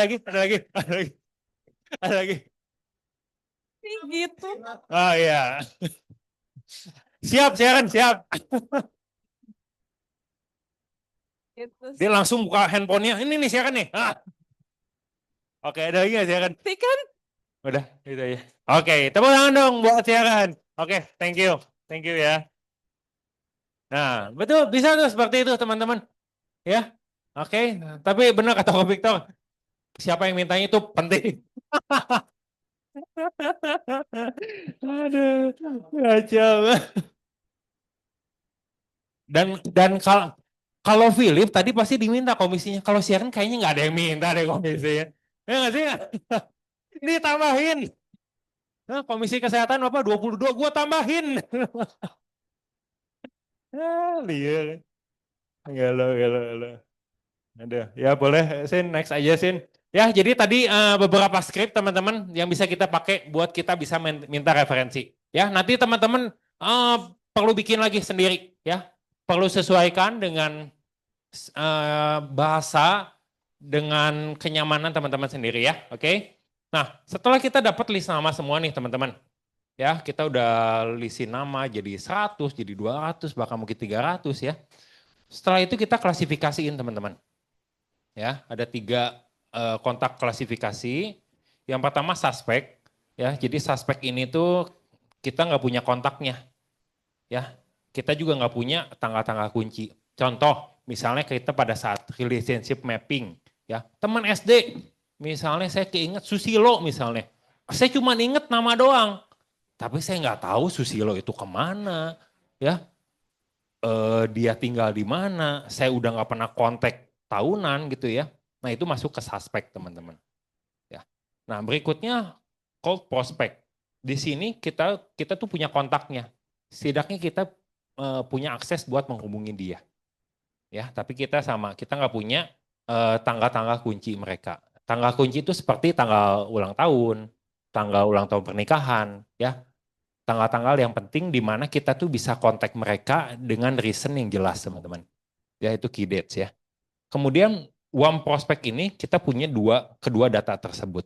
lagi. Gitu. Oh iya. Siap. Gitu. Dia langsung buka handphonenya. Ini nih silakan nih. Oke, ada lagi nggak silakan? Kan? Udah, gitu ya. Oke, tepuk tangan dong buat silakan. Oke, thank you ya. Nah, betul bisa tuh seperti itu teman-teman. Ya, oke. Tapi benar kata Ko Victor, siapa yang mintanya itu penting. Aduh, kacau. Dan kalau Kalau Philip tadi pasti diminta komisinya. Kalau Sharon kayaknya nggak ada yang minta deh komisinya. Ya nggak sih? Ini tambahin. Nah, komisi kesehatan Bapak 22, gue tambahin. Liar. Gelo. Aduh, ya boleh, Sin, next aja, Sin. Ya, jadi tadi beberapa skrip teman-teman yang bisa kita pakai buat kita bisa minta referensi. Ya, nanti teman-teman perlu bikin lagi sendiri, ya. Perlu sesuaikan dengan bahasa, dengan kenyamanan teman-teman sendiri, ya. Oke. Nah, setelah kita dapat list nama semua nih, teman-teman. Ya, kita udah listin nama jadi 100, jadi 200, bahkan mungkin 300 ya. Setelah itu kita klasifikasiin, teman-teman. Ya, ada 3 kontak klasifikasi. Yang pertama suspek, ya. Jadi suspek ini tuh kita nggak punya kontaknya, ya. Kita juga nggak punya tanggal-tanggal kunci. Contoh, misalnya kita pada saat relationship mapping, ya. Teman SD, misalnya saya keinget Susilo misalnya. Saya cuma inget nama doang, tapi saya nggak tahu Susilo itu kemana, ya. Dia tinggal di mana, saya udah nggak pernah kontak tahunan gitu ya. Nah itu masuk ke suspek teman-teman. Ya. Nah berikutnya cold prospect. Di sini kita tuh punya kontaknya. Setidaknya kita punya akses buat menghubungi dia. Ya, tapi kita nggak punya tanggal-tanggal kunci mereka. Tanggal kunci itu seperti tanggal ulang tahun pernikahan, ya. Tanggal-tanggal yang penting di mana kita tuh bisa kontak mereka dengan reason yang jelas, teman-teman. Ya itu key dates ya. Kemudian warm prospect ini kita punya kedua data tersebut.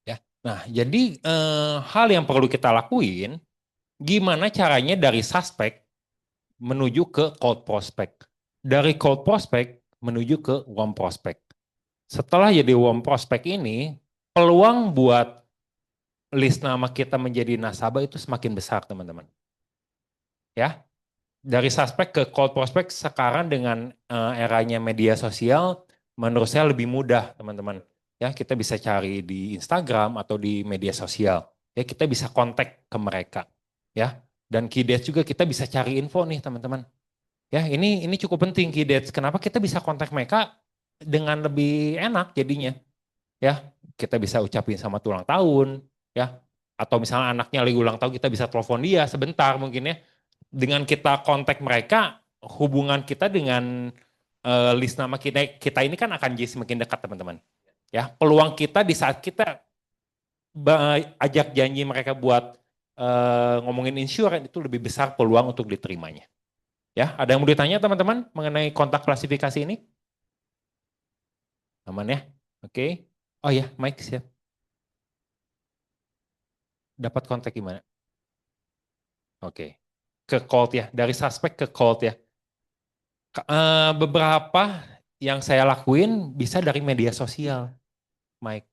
Ya. Nah, jadi hal yang perlu kita lakuin gimana caranya dari suspek menuju ke cold prospect. Dari cold prospect menuju ke warm prospect. Setelah jadi warm prospect ini, peluang buat list nama kita menjadi nasabah itu semakin besar, teman-teman. Ya, dari suspek ke cold prospect sekarang dengan eranya media sosial, menurut saya lebih mudah, teman-teman. Ya, kita bisa cari di Instagram atau di media sosial. Ya, kita bisa kontak ke mereka. Ya, dan key dates juga kita bisa cari info nih, teman-teman. Ya, ini cukup penting key dates. Kenapa kita bisa kontak mereka dengan lebih enak jadinya? Ya, kita bisa ucapin selamat ulang tahun, ya. Atau misalnya anaknya lagi ulang tahun, kita bisa telepon dia sebentar mungkin ya. Dengan kita kontak mereka, hubungan kita dengan list nama kita ini kan akan jadi semakin dekat, teman-teman. Ya, peluang kita di saat kita ajak janji mereka buat ngomongin insurance itu lebih besar peluang untuk diterimanya. Ya, ada yang mau ditanya teman-teman mengenai kontak klasifikasi ini? Aman ya? Oke. Oh ya, Mike siap. Dapat kontak gimana? Oke. Ke cold ya, dari suspek ke cold ya. Beberapa yang saya lakuin bisa dari media sosial, Mike.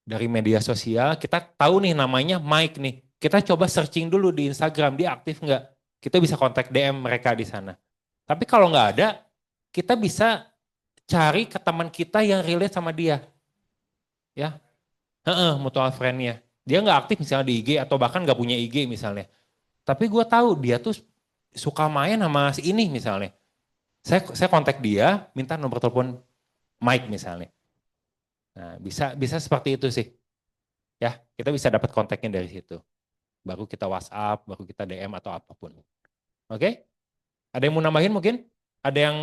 Dari media sosial, kita tahu nih namanya Mike nih. Kita coba searching dulu di Instagram, dia aktif nggak? Kita bisa kontak DM mereka di sana. Tapi kalau nggak ada, kita bisa cari ke teman kita yang relate sama dia. Ya, mutual friend-nya. Dia nggak aktif misalnya di IG atau bahkan nggak punya IG misalnya. Tapi gue tahu dia tuh suka main sama si ini misalnya. Saya kontak dia, minta nomor telepon Mike misalnya. Nah, bisa seperti itu sih. Ya, kita bisa dapat kontaknya dari situ. Baru kita WhatsApp, baru kita DM atau apapun. Oke? Ada yang mau nambahin mungkin? Ada yang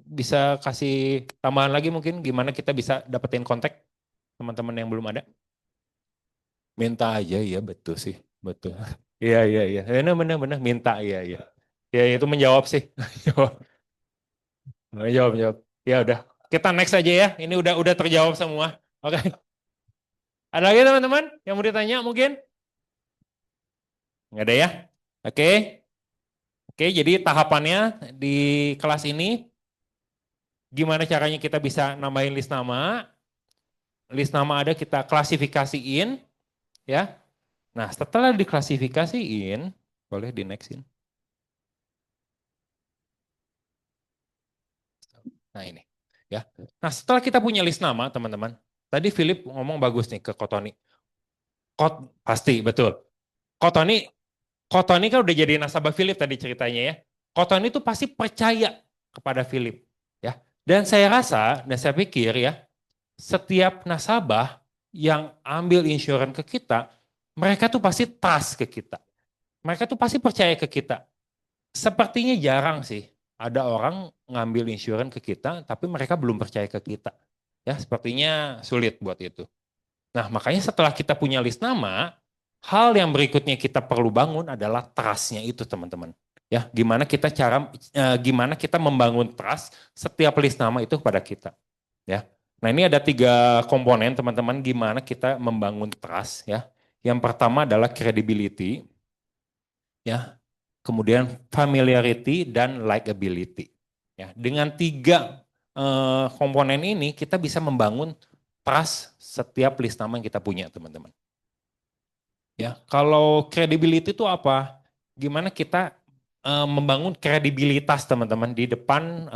bisa kasih tambahan lagi mungkin gimana kita bisa dapetin kontak teman-teman yang belum ada? Minta aja, ya betul sih, betul. Iya. Benar, minta, iya. Ya itu menjawab sih. Menjawab. Ya udah, kita next aja ya. Ini udah terjawab semua. Oke. Ada lagi teman-teman yang mau ditanya mungkin? Nggak ada ya? Oke. Oke, jadi tahapannya di kelas ini gimana caranya kita bisa nambahin list nama? List nama ada kita klasifikasiin, ya. Nah, setelah diklasifikasiin, boleh di nextin. Nah ini, ya. Nah setelah kita punya list nama, teman-teman. Tadi Philip ngomong bagus nih ke Kotoni. Pasti, betul. Kotoni kan udah jadi nasabah Philip tadi ceritanya ya. Kotoni itu pasti percaya kepada Philip, ya. Dan saya rasa dan saya pikir ya, setiap nasabah yang ambil insurance ke kita, mereka tuh pasti trust ke kita. Mereka tuh pasti percaya ke kita. Sepertinya jarang sih ada orang ngambil insurance ke kita, tapi mereka belum percaya ke kita. Ya, sepertinya sulit buat itu. Nah, makanya setelah kita punya list nama, hal yang berikutnya kita perlu bangun adalah trust-nya itu, teman-teman. Ya, gimana kita membangun trust setiap list nama itu kepada kita. Ya. Nah, ini ada 3 komponen, teman-teman, gimana kita membangun trust, ya. Yang pertama adalah credibility, ya. Kemudian familiarity dan likability. Ya, dengan 3 komponen ini kita bisa membangun trust setiap list nama yang kita punya, teman-teman. Ya, kalau credibility itu apa? Gimana kita membangun kredibilitas, teman-teman, di depan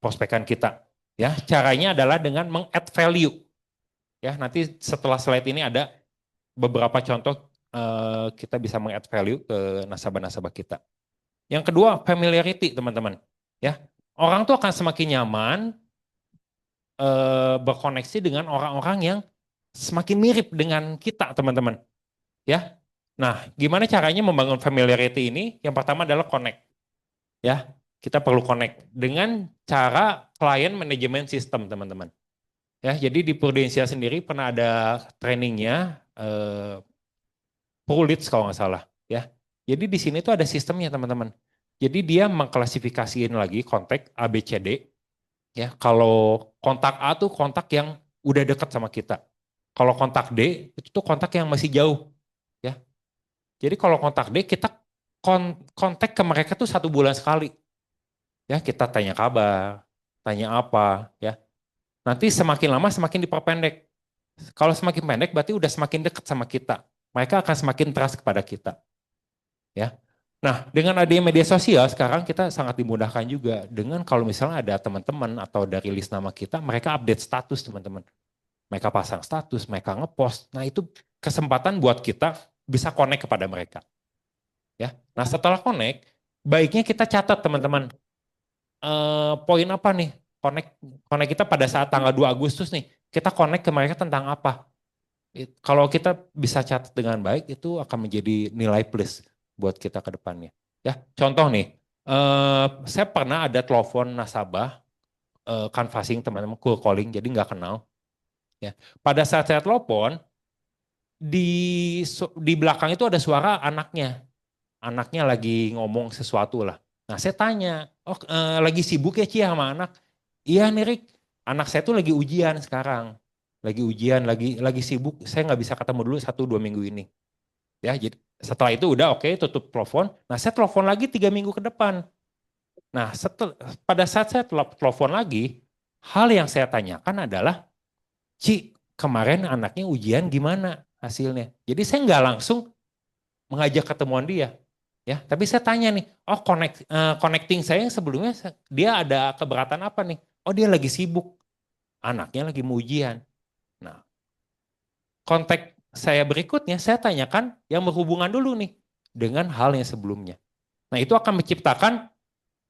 prospekan kita. Ya, caranya adalah dengan meng-add value. Ya, nanti setelah slide ini ada beberapa contoh kita bisa meng-add value ke nasabah-nasabah kita. Yang kedua, familiarity, teman-teman. Ya, orang tuh akan semakin nyaman berkoneksi dengan orang-orang yang semakin mirip dengan kita, teman-teman. Ya, nah, gimana caranya membangun familiarity ini? Yang pertama adalah connect. Ya, kita perlu connect dengan cara client management system, teman-teman. Ya, jadi di Prudensia sendiri pernah ada trainingnya ProLeads kalau nggak salah. Ya, jadi di sini tuh ada sistemnya, teman-teman. Jadi dia mengklasifikasiin lagi kontak A, B, C, D. Ya, kalau kontak A tuh kontak yang udah dekat sama kita. Kalau kontak D itu tuh kontak yang masih jauh. Ya, jadi kalau kontak D kita kontak ke mereka tuh 1 bulan sekali. Ya, kita tanya kabar, tanya apa, ya. Nanti semakin lama semakin diperpendek. Kalau semakin pendek berarti udah semakin dekat sama kita. Mereka akan semakin trust kepada kita. Ya. Nah, dengan adanya media sosial sekarang kita sangat dimudahkan juga dengan kalau misalnya ada teman-teman atau dari list nama kita, mereka update status, teman-teman. Mereka pasang status, mereka ngepost. Nah, itu kesempatan buat kita bisa connect kepada mereka. Ya. Nah, setelah connect, baiknya kita catat, teman-teman. Poin apa nih? Connect kita pada saat tanggal 2 Agustus nih. Kita connect ke mereka tentang apa? Kalau kita bisa catat dengan baik, itu akan menjadi nilai plus buat kita ke depannya. Ya, contoh nih, saya pernah ada telepon nasabah, canvassing, teman-teman, cold calling, jadi nggak kenal. Ya, pada saat saya telepon, di belakang itu ada suara anaknya lagi ngomong sesuatu lah. Nah, saya tanya, oh lagi sibuk ya Cia sama anak? Iya nih Rik, anak saya tuh lagi ujian sekarang. Lagi ujian, lagi sibuk, saya nggak bisa ketemu dulu 1-2 minggu ini. Ya, jadi setelah itu udah oke, tutup telepon. Nah, saya telepon lagi 3 minggu ke depan. Nah, pada saat saya telepon lagi, hal yang saya tanyakan adalah, Ci, kemarin anaknya ujian gimana hasilnya? Jadi saya nggak langsung mengajak ketemuan dia. Ya, tapi saya tanya nih, oh connecting saya yang sebelumnya dia ada keberatan apa nih? Oh, dia lagi sibuk, anaknya lagi mau ujian. Nah, kontak saya berikutnya saya tanyakan yang berhubungan dulu nih dengan hal yang sebelumnya. Nah, itu akan menciptakan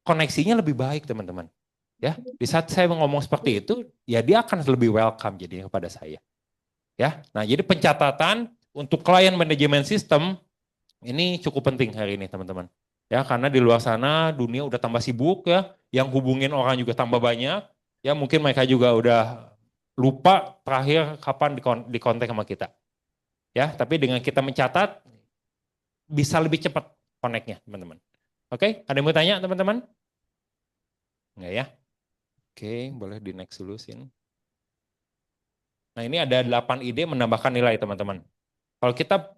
koneksinya lebih baik, teman-teman. Ya, di saat saya ngomong seperti itu, ya dia akan lebih welcome jadinya kepada saya. Ya, nah jadi pencatatan untuk client management system ini cukup penting hari ini, teman-teman. Ya, karena di luar sana dunia udah tambah sibuk ya, yang hubungin orang juga tambah banyak. Ya, mungkin mereka juga udah lupa terakhir kapan dikontak sama kita. Ya, tapi dengan kita mencatat bisa lebih cepat connect-nya, teman-teman. Oke, ada yang mau tanya, teman-teman? Enggak ya? Oke, boleh di next dulu sini. Nah, ini ada 8 ide menambahkan nilai, teman-teman. Kalau kita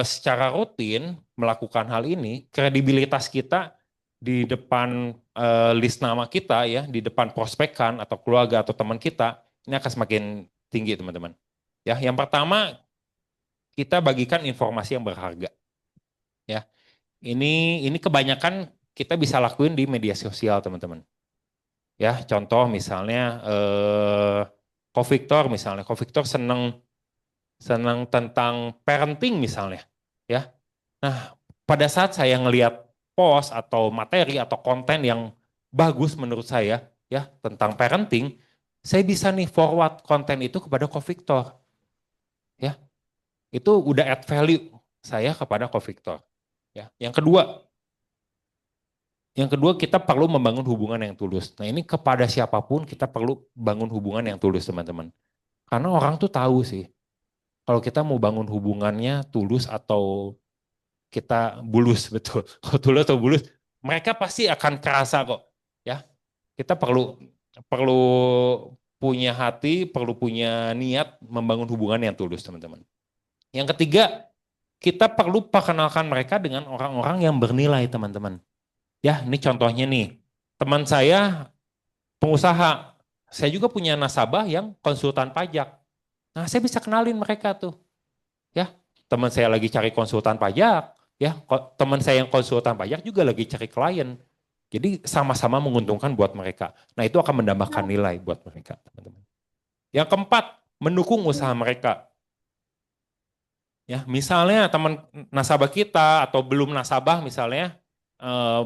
secara rutin melakukan hal ini, kredibilitas kita di depan list nama kita ya, di depan prospekan atau keluarga atau teman kita, ini akan semakin tinggi, teman-teman. Ya, yang pertama kita bagikan informasi yang berharga. Ya. Ini kebanyakan kita bisa lakuin di media sosial, teman-teman. Ya, contoh misalnya Ko Victor misalnya, Ko Victor senang tentang parenting misalnya, ya. Nah, pada saat saya ngelihat post atau materi atau konten yang bagus menurut saya ya tentang parenting, saya bisa nih forward konten itu kepada Ko Victor. Ya, itu udah add value saya kepada Ko Victor. Ya, yang kedua kita perlu membangun hubungan yang tulus. Nah ini kepada siapapun kita perlu bangun hubungan yang tulus teman-teman. Karena orang tuh tahu sih, kalau kita mau bangun hubungannya tulus atau kita bulus, betul. Kalau tulus atau bulus, mereka pasti akan kerasa kok. Ya, kita perlu perlu punya hati, perlu punya niat membangun hubungan yang tulus teman-teman. Yang ketiga, kita perlu perkenalkan mereka dengan orang-orang yang bernilai teman-teman. Ya, ini contohnya nih. Teman saya pengusaha, saya juga punya nasabah yang konsultan pajak. Nah, saya bisa kenalin mereka tuh. Ya, teman saya lagi cari konsultan pajak, ya, teman saya yang konsultan pajak juga lagi cari klien. Jadi sama-sama menguntungkan buat mereka. Nah, itu akan menambahkan nilai buat mereka, teman-teman. Yang keempat, mendukung usaha mereka. Ya, misalnya teman nasabah kita atau belum nasabah misalnya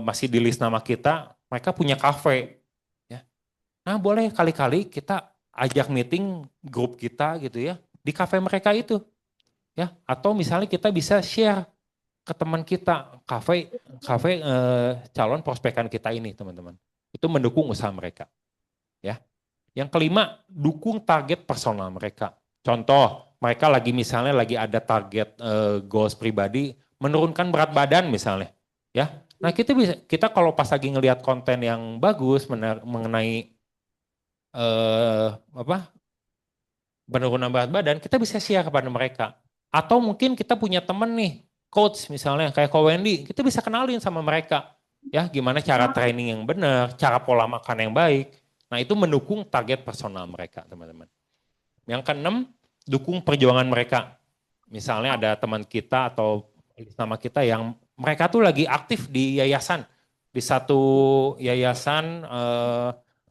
masih di list nama kita, mereka punya kafe. Ya. Nah boleh kali-kali kita ajak meeting grup kita gitu ya di kafe mereka itu, ya. Atau misalnya kita bisa share ke teman kita kafe calon prospekan kita ini teman-teman. Itu mendukung usaha mereka. Ya. Yang kelima, dukung target personal mereka. Contoh, mereka misalnya lagi ada target goals pribadi, menurunkan berat badan misalnya, ya. Nah kita kalau pas lagi ngelihat konten yang bagus mengenai penurunan berat badan, kita bisa share kepada mereka. Atau mungkin kita punya temen nih, coach misalnya kayak Ko Wendy, kita bisa kenalin sama mereka, ya gimana cara training yang benar, cara pola makan yang baik. Nah itu mendukung target personal mereka teman-teman. Yang keenam, dukung perjuangan mereka. Misalnya ada teman kita atau nama kita yang mereka tuh lagi aktif di yayasan, di satu yayasan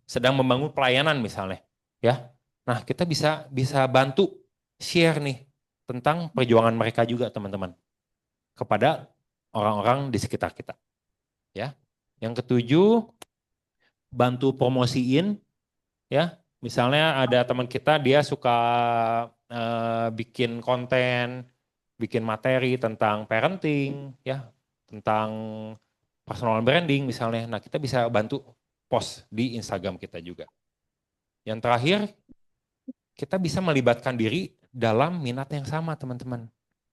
sedang membangun pelayanan misalnya, ya. Nah kita bisa bantu share nih tentang perjuangan mereka juga teman-teman kepada orang-orang di sekitar kita, ya. Yang ketujuh, bantu promosiin, ya. Misalnya ada teman kita dia suka bikin konten, bikin materi tentang parenting, ya, tentang personal branding misalnya. Nah kita bisa bantu post di Instagram kita juga. Yang terakhir, kita bisa melibatkan diri dalam minat yang sama teman-teman.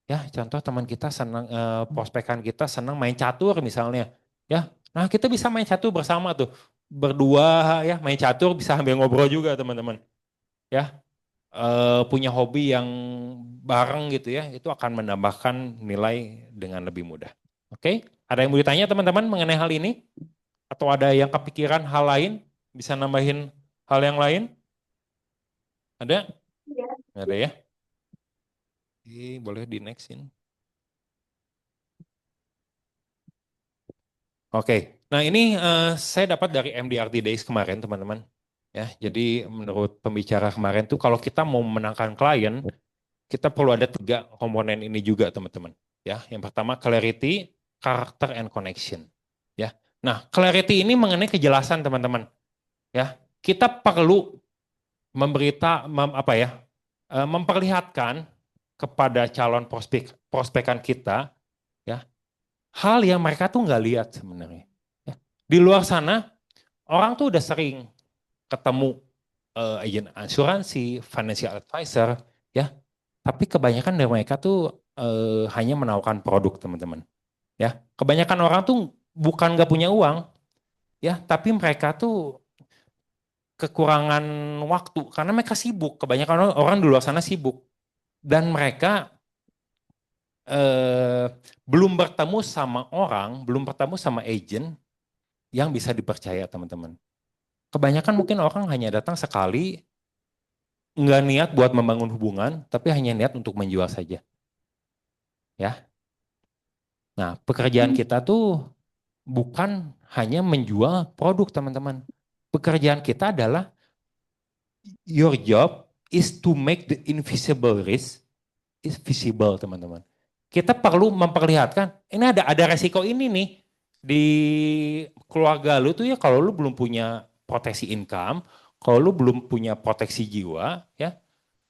Ya, contoh teman kita senang, prospekan kita senang main catur misalnya. Ya, nah kita bisa main catur bersama tuh. Berdua ya main catur bisa sambil ngobrol juga teman-teman. Ya, punya hobi yang bareng gitu ya, itu akan menambahkan nilai dengan lebih mudah. Oke, ada yang mau ditanya teman-teman mengenai hal ini? Atau ada yang kepikiran hal lain? Bisa nambahin hal yang lain? Ada? Ada ya? Boleh di nextin. Oke, nah ini saya dapat dari MDRT Days kemarin teman-teman. Ya, jadi menurut pembicara kemarin tuh kalau kita mau memenangkan klien, kita perlu ada 3 komponen ini juga teman-teman. Ya, yang pertama clarity, character, and connection. Ya, nah clarity ini mengenai kejelasan teman-teman. Ya, kita perlu memperlihatkan kepada calon prospekan kita, ya, hal yang mereka tuh nggak lihat sebenarnya. Ya. Di luar sana orang tuh udah sering ketemu agen asuransi, financial advisor, ya. Tapi kebanyakan dari mereka tuh hanya menawarkan produk teman-teman. Ya, kebanyakan orang tuh bukan nggak punya uang, ya, tapi mereka tuh kekurangan waktu karena mereka sibuk. Kebanyakan orang di luar sana sibuk dan mereka belum bertemu sama orang, belum bertemu sama agent yang bisa dipercaya teman-teman. Kebanyakan mungkin orang hanya datang sekali, nggak niat buat membangun hubungan, tapi hanya niat untuk menjual saja. Ya. Nah, pekerjaan kita tuh bukan hanya menjual produk teman-teman. Pekerjaan kita adalah your job is to make the invisible risk is visible teman-teman. Kita perlu memperlihatkan ini ada resiko ini nih di keluarga lu tuh ya kalau lu belum punya proteksi income, kalau lu belum punya proteksi jiwa, ya,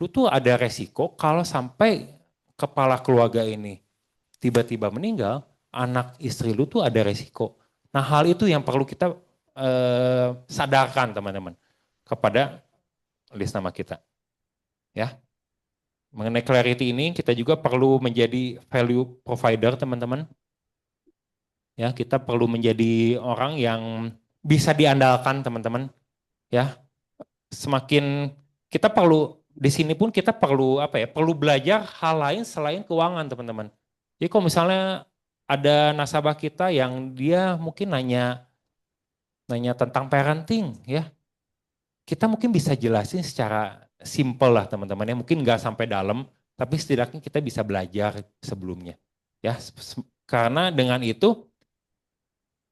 lu tuh ada resiko kalau sampai kepala keluarga ini tiba-tiba meninggal, anak istri lu tuh ada resiko. Nah hal itu yang perlu kita sadarkan teman-teman kepada list nama kita. Ya, mengenai clarity ini kita juga perlu menjadi value provider teman-teman. Ya, kita perlu menjadi orang yang bisa diandalkan teman-teman. Ya, semakin kita perlu di sini pun kita perlu apa ya? Perlu belajar hal lain selain keuangan teman-teman. Jadi kalau misalnya ada nasabah kita yang dia mungkin nanya tentang parenting ya, kita mungkin bisa jelasin secara simple lah teman-teman ya, mungkin nggak sampai dalam, tapi setidaknya kita bisa belajar sebelumnya ya, karena dengan itu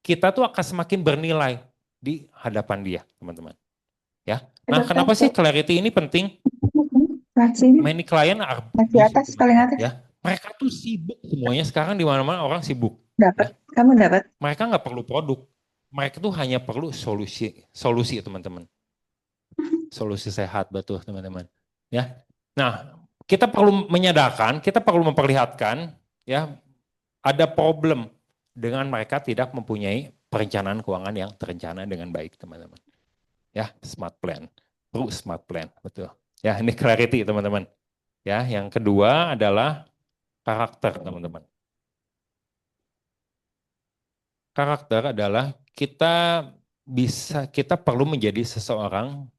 kita tuh akan semakin bernilai di hadapan dia teman-teman ya. Nah kenapa sih clarity ini penting? Many client are Di atas, paling atas. ya, mereka tuh sibuk semuanya sekarang, di mana-mana orang sibuk. Dapat, kamu dapat. Mereka nggak perlu produk, mereka tuh hanya perlu solusi teman-teman. Solusi sehat betul teman-teman. Ya. Nah, kita perlu menyadarkan, kita perlu memperlihatkan ya ada problem dengan mereka tidak mempunyai perencanaan keuangan yang terencana dengan baik teman-teman. Ya, smart plan. Perlu smart plan, betul. Ya, ini clarity teman-teman. Ya, yang kedua adalah karakter teman-teman. Karakter adalah kita perlu menjadi seseorang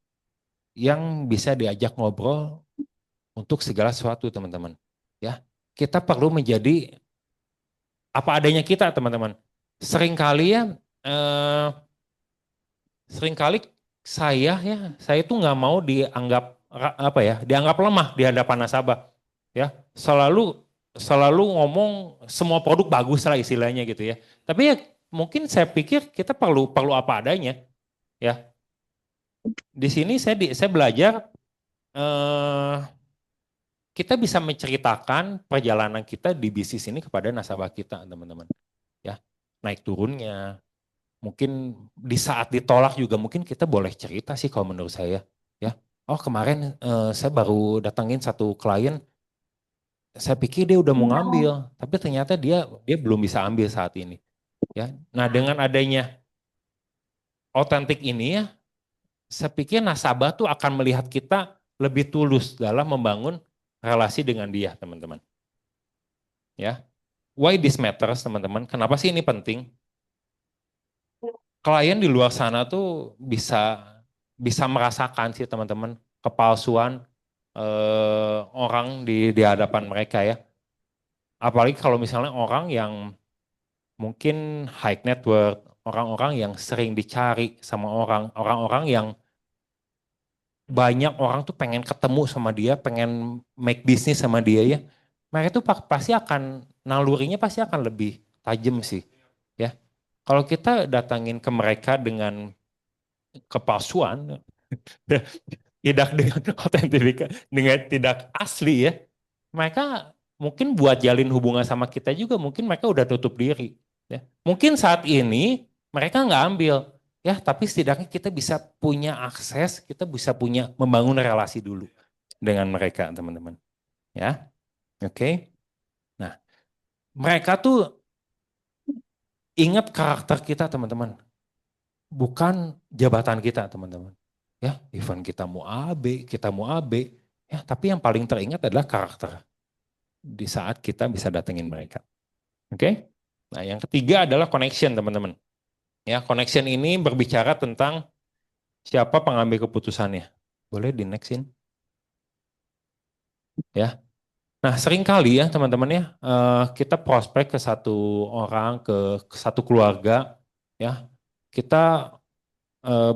yang bisa diajak ngobrol untuk segala sesuatu teman-teman. Ya, kita perlu menjadi apa adanya kita teman-teman. Seringkali saya tuh nggak mau dianggap dianggap lemah di hadapan nasabah. Ya, selalu ngomong semua produk bagus lah istilahnya gitu ya. Tapi ya mungkin saya pikir kita perlu apa adanya. Ya, di sini saya belajar kita bisa menceritakan perjalanan kita di bisnis ini kepada nasabah kita teman-teman. Ya, naik turunnya, mungkin di saat ditolak juga mungkin kita boleh cerita sih kalau menurut saya. Ya, oh kemarin saya baru datangin satu klien, saya pikir dia udah mau ngambil, tapi ternyata dia belum bisa ambil saat ini. Ya, nah dengan adanya otentik ini ya, saya pikir nasabah tuh akan melihat kita lebih tulus dalam membangun relasi dengan dia, teman-teman. Ya, why this matters, teman-teman? Kenapa sih ini penting? Klien di luar sana tuh bisa merasakan sih, teman-teman, kepalsuan orang di hadapan mereka ya. Apalagi kalau misalnya orang yang mungkin high net worth, orang-orang yang sering dicari sama orang-orang yang banyak orang tuh pengen ketemu sama dia, pengen make business sama dia ya. Mereka tuh pasti akan, nalurinya pasti akan lebih tajam sih. Ya, kalau kita datangin ke mereka dengan kepalsuan, tidak dengan otentika, dengan tidak asli ya, mereka mungkin buat jalin hubungan sama kita juga mungkin mereka udah tutup diri. Ya. Mungkin saat ini mereka nggak ambil. Ya, tapi setidaknya kita bisa punya akses, kita bisa membangun relasi dulu dengan mereka, teman-teman. Ya, oke. Nah, mereka tuh ingat karakter kita, teman-teman. Bukan jabatan kita, teman-teman. Ya, even kita mau AB, ya, tapi yang paling teringat adalah karakter di saat kita bisa datengin mereka. Oke. Nah, yang ketiga adalah connection, teman-teman. Ya, connection ini berbicara tentang siapa pengambil keputusannya. Boleh di nextin? Ya. Nah, seringkali ya teman-teman ya, kita prospek ke satu orang, ke satu keluarga, ya. Kita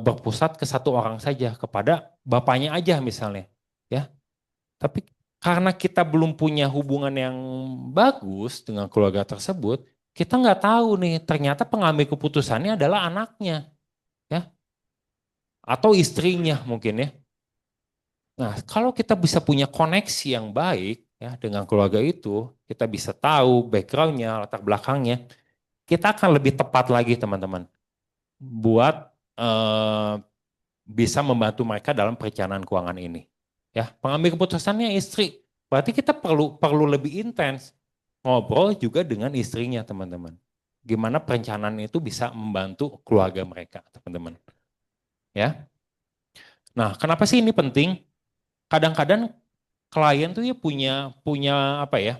berpusat ke satu orang saja, kepada bapaknya aja misalnya, ya. Tapi karena kita belum punya hubungan yang bagus dengan keluarga tersebut, kita nggak tahu nih, ternyata pengambil keputusannya adalah anaknya, ya, atau istrinya mungkin ya. Nah, kalau kita bisa punya koneksi yang baik ya dengan keluarga itu, kita bisa tahu backgroundnya, latar belakangnya, kita akan lebih tepat lagi teman-teman buat bisa membantu mereka dalam perencanaan keuangan ini. Ya, pengambil keputusannya istri. Berarti kita perlu lebih intens ngobrol juga dengan istrinya, teman-teman. Gimana perencanaan itu bisa membantu keluarga mereka, teman-teman. Ya. Nah, kenapa sih ini penting? Kadang-kadang klien tuh ya punya apa ya?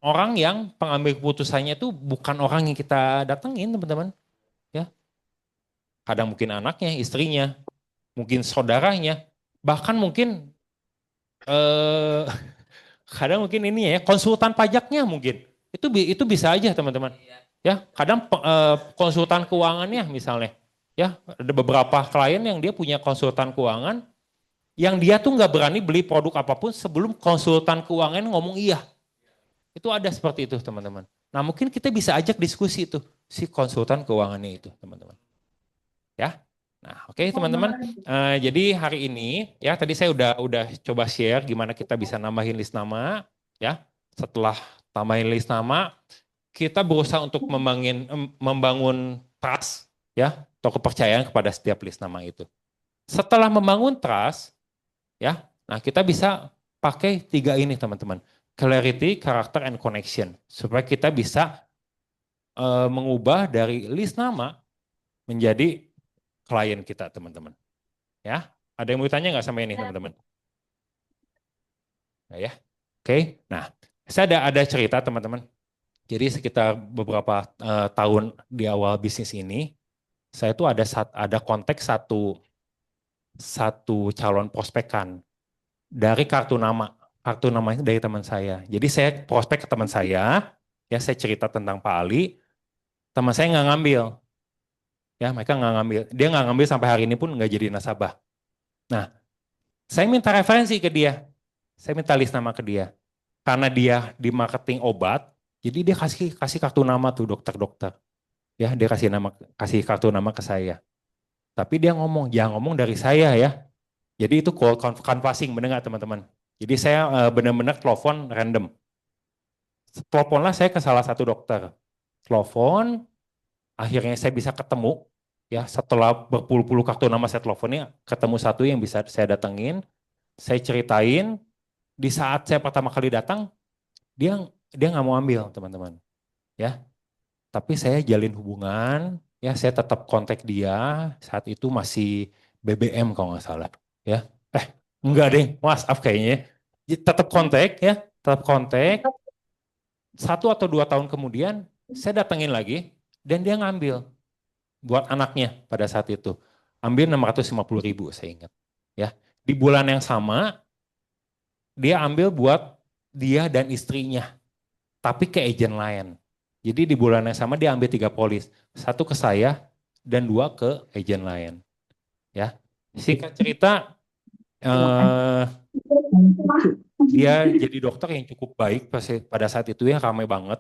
Orang yang pengambil keputusannya itu bukan orang yang kita datengin, teman-teman. Ya. Kadang mungkin anaknya, istrinya, mungkin saudaranya, bahkan mungkin kadang mungkin ini ya konsultan pajaknya mungkin itu bisa aja teman-teman. Ya, kadang konsultan keuangannya misalnya, ya ada beberapa klien yang dia punya konsultan keuangan yang dia tuh nggak berani beli produk apapun sebelum konsultan keuangan ngomong iya. Itu ada seperti itu teman-teman. Nah mungkin kita bisa ajak diskusi itu si konsultan keuangannya itu teman-teman. Ya. Nah, oke teman-teman. Jadi hari ini ya tadi saya udah coba share gimana kita bisa nambahin list nama ya. Setelah tambahin list nama, kita berusaha untuk membangun trust ya atau kepercayaan kepada setiap list nama itu. Setelah membangun trust ya, nah kita bisa pakai 3 ini teman-teman. Clarity, character, and connection. Supaya kita bisa mengubah dari list nama menjadi klien kita teman-teman. Ya, ada yang mau tanya nggak sama ini teman-teman? Nah, ya, oke. Nah, saya ada cerita teman-teman. Jadi sekitar beberapa tahun di awal bisnis ini, saya tuh ada kontak satu calon prospekan dari kartu nama. Kartu namanya dari teman saya. Jadi saya prospek ke teman saya, ya saya cerita tentang Pak Ali, teman saya nggak ngambil. Ya, mereka nggak ngambil. Dia nggak ngambil sampai hari ini pun nggak jadi nasabah. Nah, saya minta referensi ke dia. Saya minta list nama ke dia. Karena dia di marketing obat, jadi dia kasih kartu nama tuh dokter-dokter. Ya, dia kasih kartu nama ke saya. Tapi dia ngomong, jangan ngomong dari saya ya. Jadi itu call canvassing, bener nggak teman-teman? Jadi saya benar-benar telepon random. Teleponlah saya ke salah satu dokter. Telepon, akhirnya saya bisa ketemu. Ya, setelah berpuluh-puluh kartu nama saya teleponnya, ketemu satu yang bisa saya datengin. Saya ceritain, di saat saya pertama kali datang, dia nggak mau ambil teman-teman. Ya, tapi saya jalin hubungan, ya saya tetap kontak dia. Saat itu masih BBM kalau nggak salah. Ya, enggak deh, WhatsApp kayaknya. Tetap kontak ya, tetap kontak. 1 atau 2 tahun kemudian, saya datengin lagi dan dia ngambil buat anaknya pada saat itu. Ambil 650.000 saya ingat. Ya, di bulan yang sama dia ambil buat dia dan istrinya, tapi ke agen lain. Jadi di bulan yang sama dia ambil 3 polis, 1 ke saya dan 2 ke agen lain. Ya, singkat cerita dia jadi dokter yang cukup baik pada saat itu ya, ramai banget.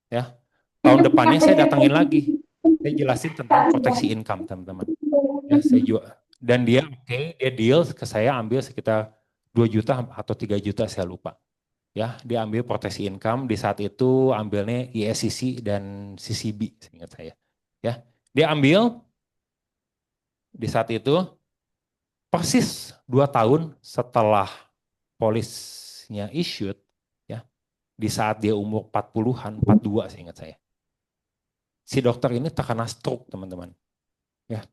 Ya, tahun depannya saya datangin lagi, saya jelasin tentang proteksi income teman-teman. Ya, saya jual dan dia dia deal ke saya ambil sekitar 2 juta atau 3 juta saya lupa. Ya, dia ambil proteksi income di saat itu ambilnya ISCC dan CCB seingat saya. Ya, dia ambil di saat itu persis 2 tahun setelah polisnya issued ya. Di saat dia umur 40-an, 42 seingat saya. Si dokter ini terkena stroke, teman-teman. Ya,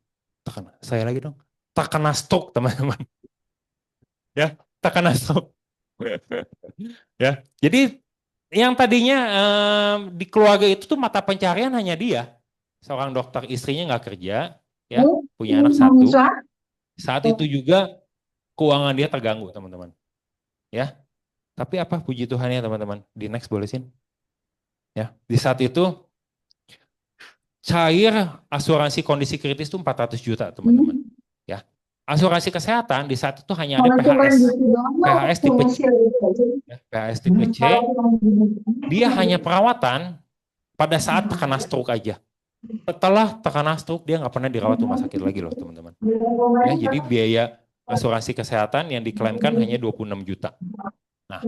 saya lagi dong. Terkena stroke, teman-teman. Ya, terkena stroke. Ya, jadi yang tadinya di keluarga itu tuh mata pencarian hanya dia, seorang dokter, istrinya nggak kerja, ya punya anak 1. Saat itu juga keuangan dia terganggu teman-teman, ya. Tapi apa puji Tuhan ya teman-teman, di next boleh sih, ya. Di saat itu cair asuransi kondisi kritis itu 400 juta teman-teman, ya. Asuransi kesehatan di saat itu hanya ada PHS tipe C. PHS tipe C, dia hanya perawatan pada saat terkena stroke aja. Setelah terkena stroke, dia nggak pernah dirawat rumah sakit lagi loh teman-teman. Ya, jadi biaya asuransi kesehatan yang diklaimkan hanya 26 juta. Nah,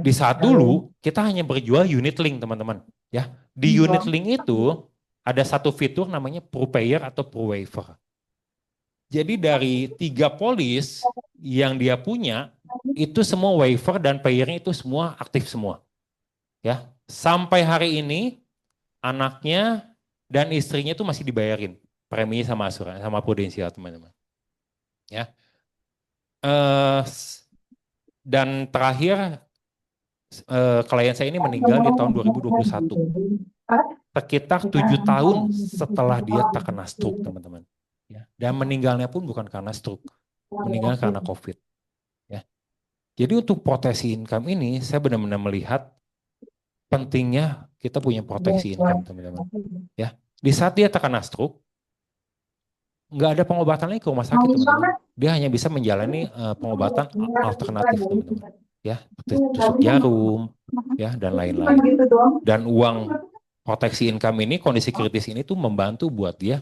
di saat dulu kita hanya berjual unit link teman-teman. Ya, di unit link itu ada satu fitur namanya per payer atau per waiver. Jadi dari 3 polis yang dia punya, itu semua waiver dan payernya itu semua aktif semua. Ya, sampai hari ini anaknya dan istrinya itu masih dibayarin premi sama asuransi sama prudensial teman-teman. Ya. Dan terakhir klien saya ini meninggal di tahun 2021. Sekitar 7 tahun setelah dia terkena stroke, teman-teman. Ya. Dan meninggalnya pun bukan karena stroke, meninggal karena COVID. Ya. Jadi untuk proteksi income ini, saya benar-benar melihat pentingnya kita punya proteksi income, teman-teman. Ya. Di saat dia terkena stroke, nggak ada pengobatan lagi ke rumah sakit, teman-teman. Dia hanya bisa menjalani pengobatan alternatif, teman-teman. Ya, seperti tusuk jarum, ya, dan lain-lain. Dan uang proteksi income ini, kondisi kritis ini tuh membantu buat dia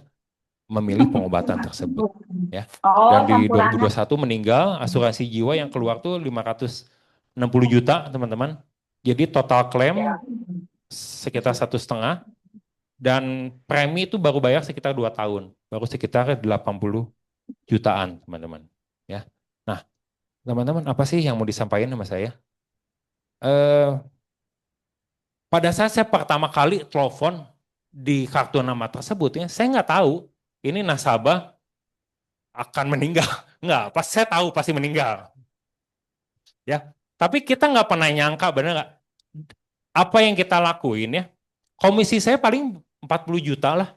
memilih pengobatan tersebut. Ya. Dan di 2021 meninggal, asuransi jiwa yang keluar tuh 560 juta, teman-teman. Jadi total klaim sekitar 1,5, dan premi itu baru bayar sekitar 2 tahun, baru sekitar 80 jutaan, teman-teman. Ya. Nah, teman-teman, apa sih yang mau disampaikan sama saya? Pada saat saya pertama kali telepon di kartu nama tersebut, ya, saya nggak tahu ini nasabah akan meninggal. Nggak, pas saya tahu pasti meninggal. Ya, tapi kita nggak pernah nyangka, benar nggak? Apa yang kita lakuin ya? Komisi saya paling 40 juta lah,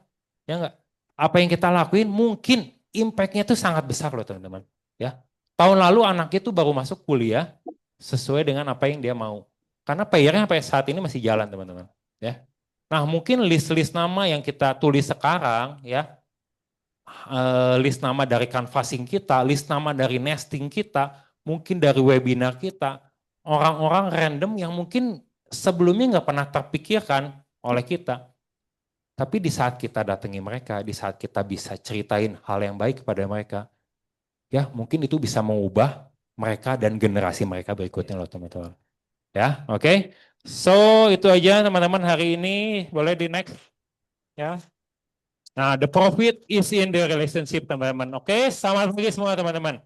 ya nggak? Apa yang kita lakuin mungkin impact-nya itu sangat besar loh, teman-teman. Ya, tahun lalu anaknya itu baru masuk kuliah sesuai dengan apa yang dia mau. Karena payernya sampai saat ini masih jalan, teman-teman. Ya, nah mungkin list-list nama yang kita tulis sekarang, ya, list nama dari canvassing kita, list nama dari nesting kita, mungkin dari webinar kita, orang-orang random yang mungkin sebelumnya nggak pernah terpikirkan oleh kita. Tapi di saat kita datangi mereka, di saat kita bisa ceritain hal yang baik kepada mereka, ya mungkin itu bisa mengubah mereka dan generasi mereka berikutnya loh, teman-teman. Ya, oke. So itu aja teman-teman hari ini. Boleh di next. Ya. Nah, the profit is in the relationship, teman-teman. Oke, selamat pagi semua teman-teman.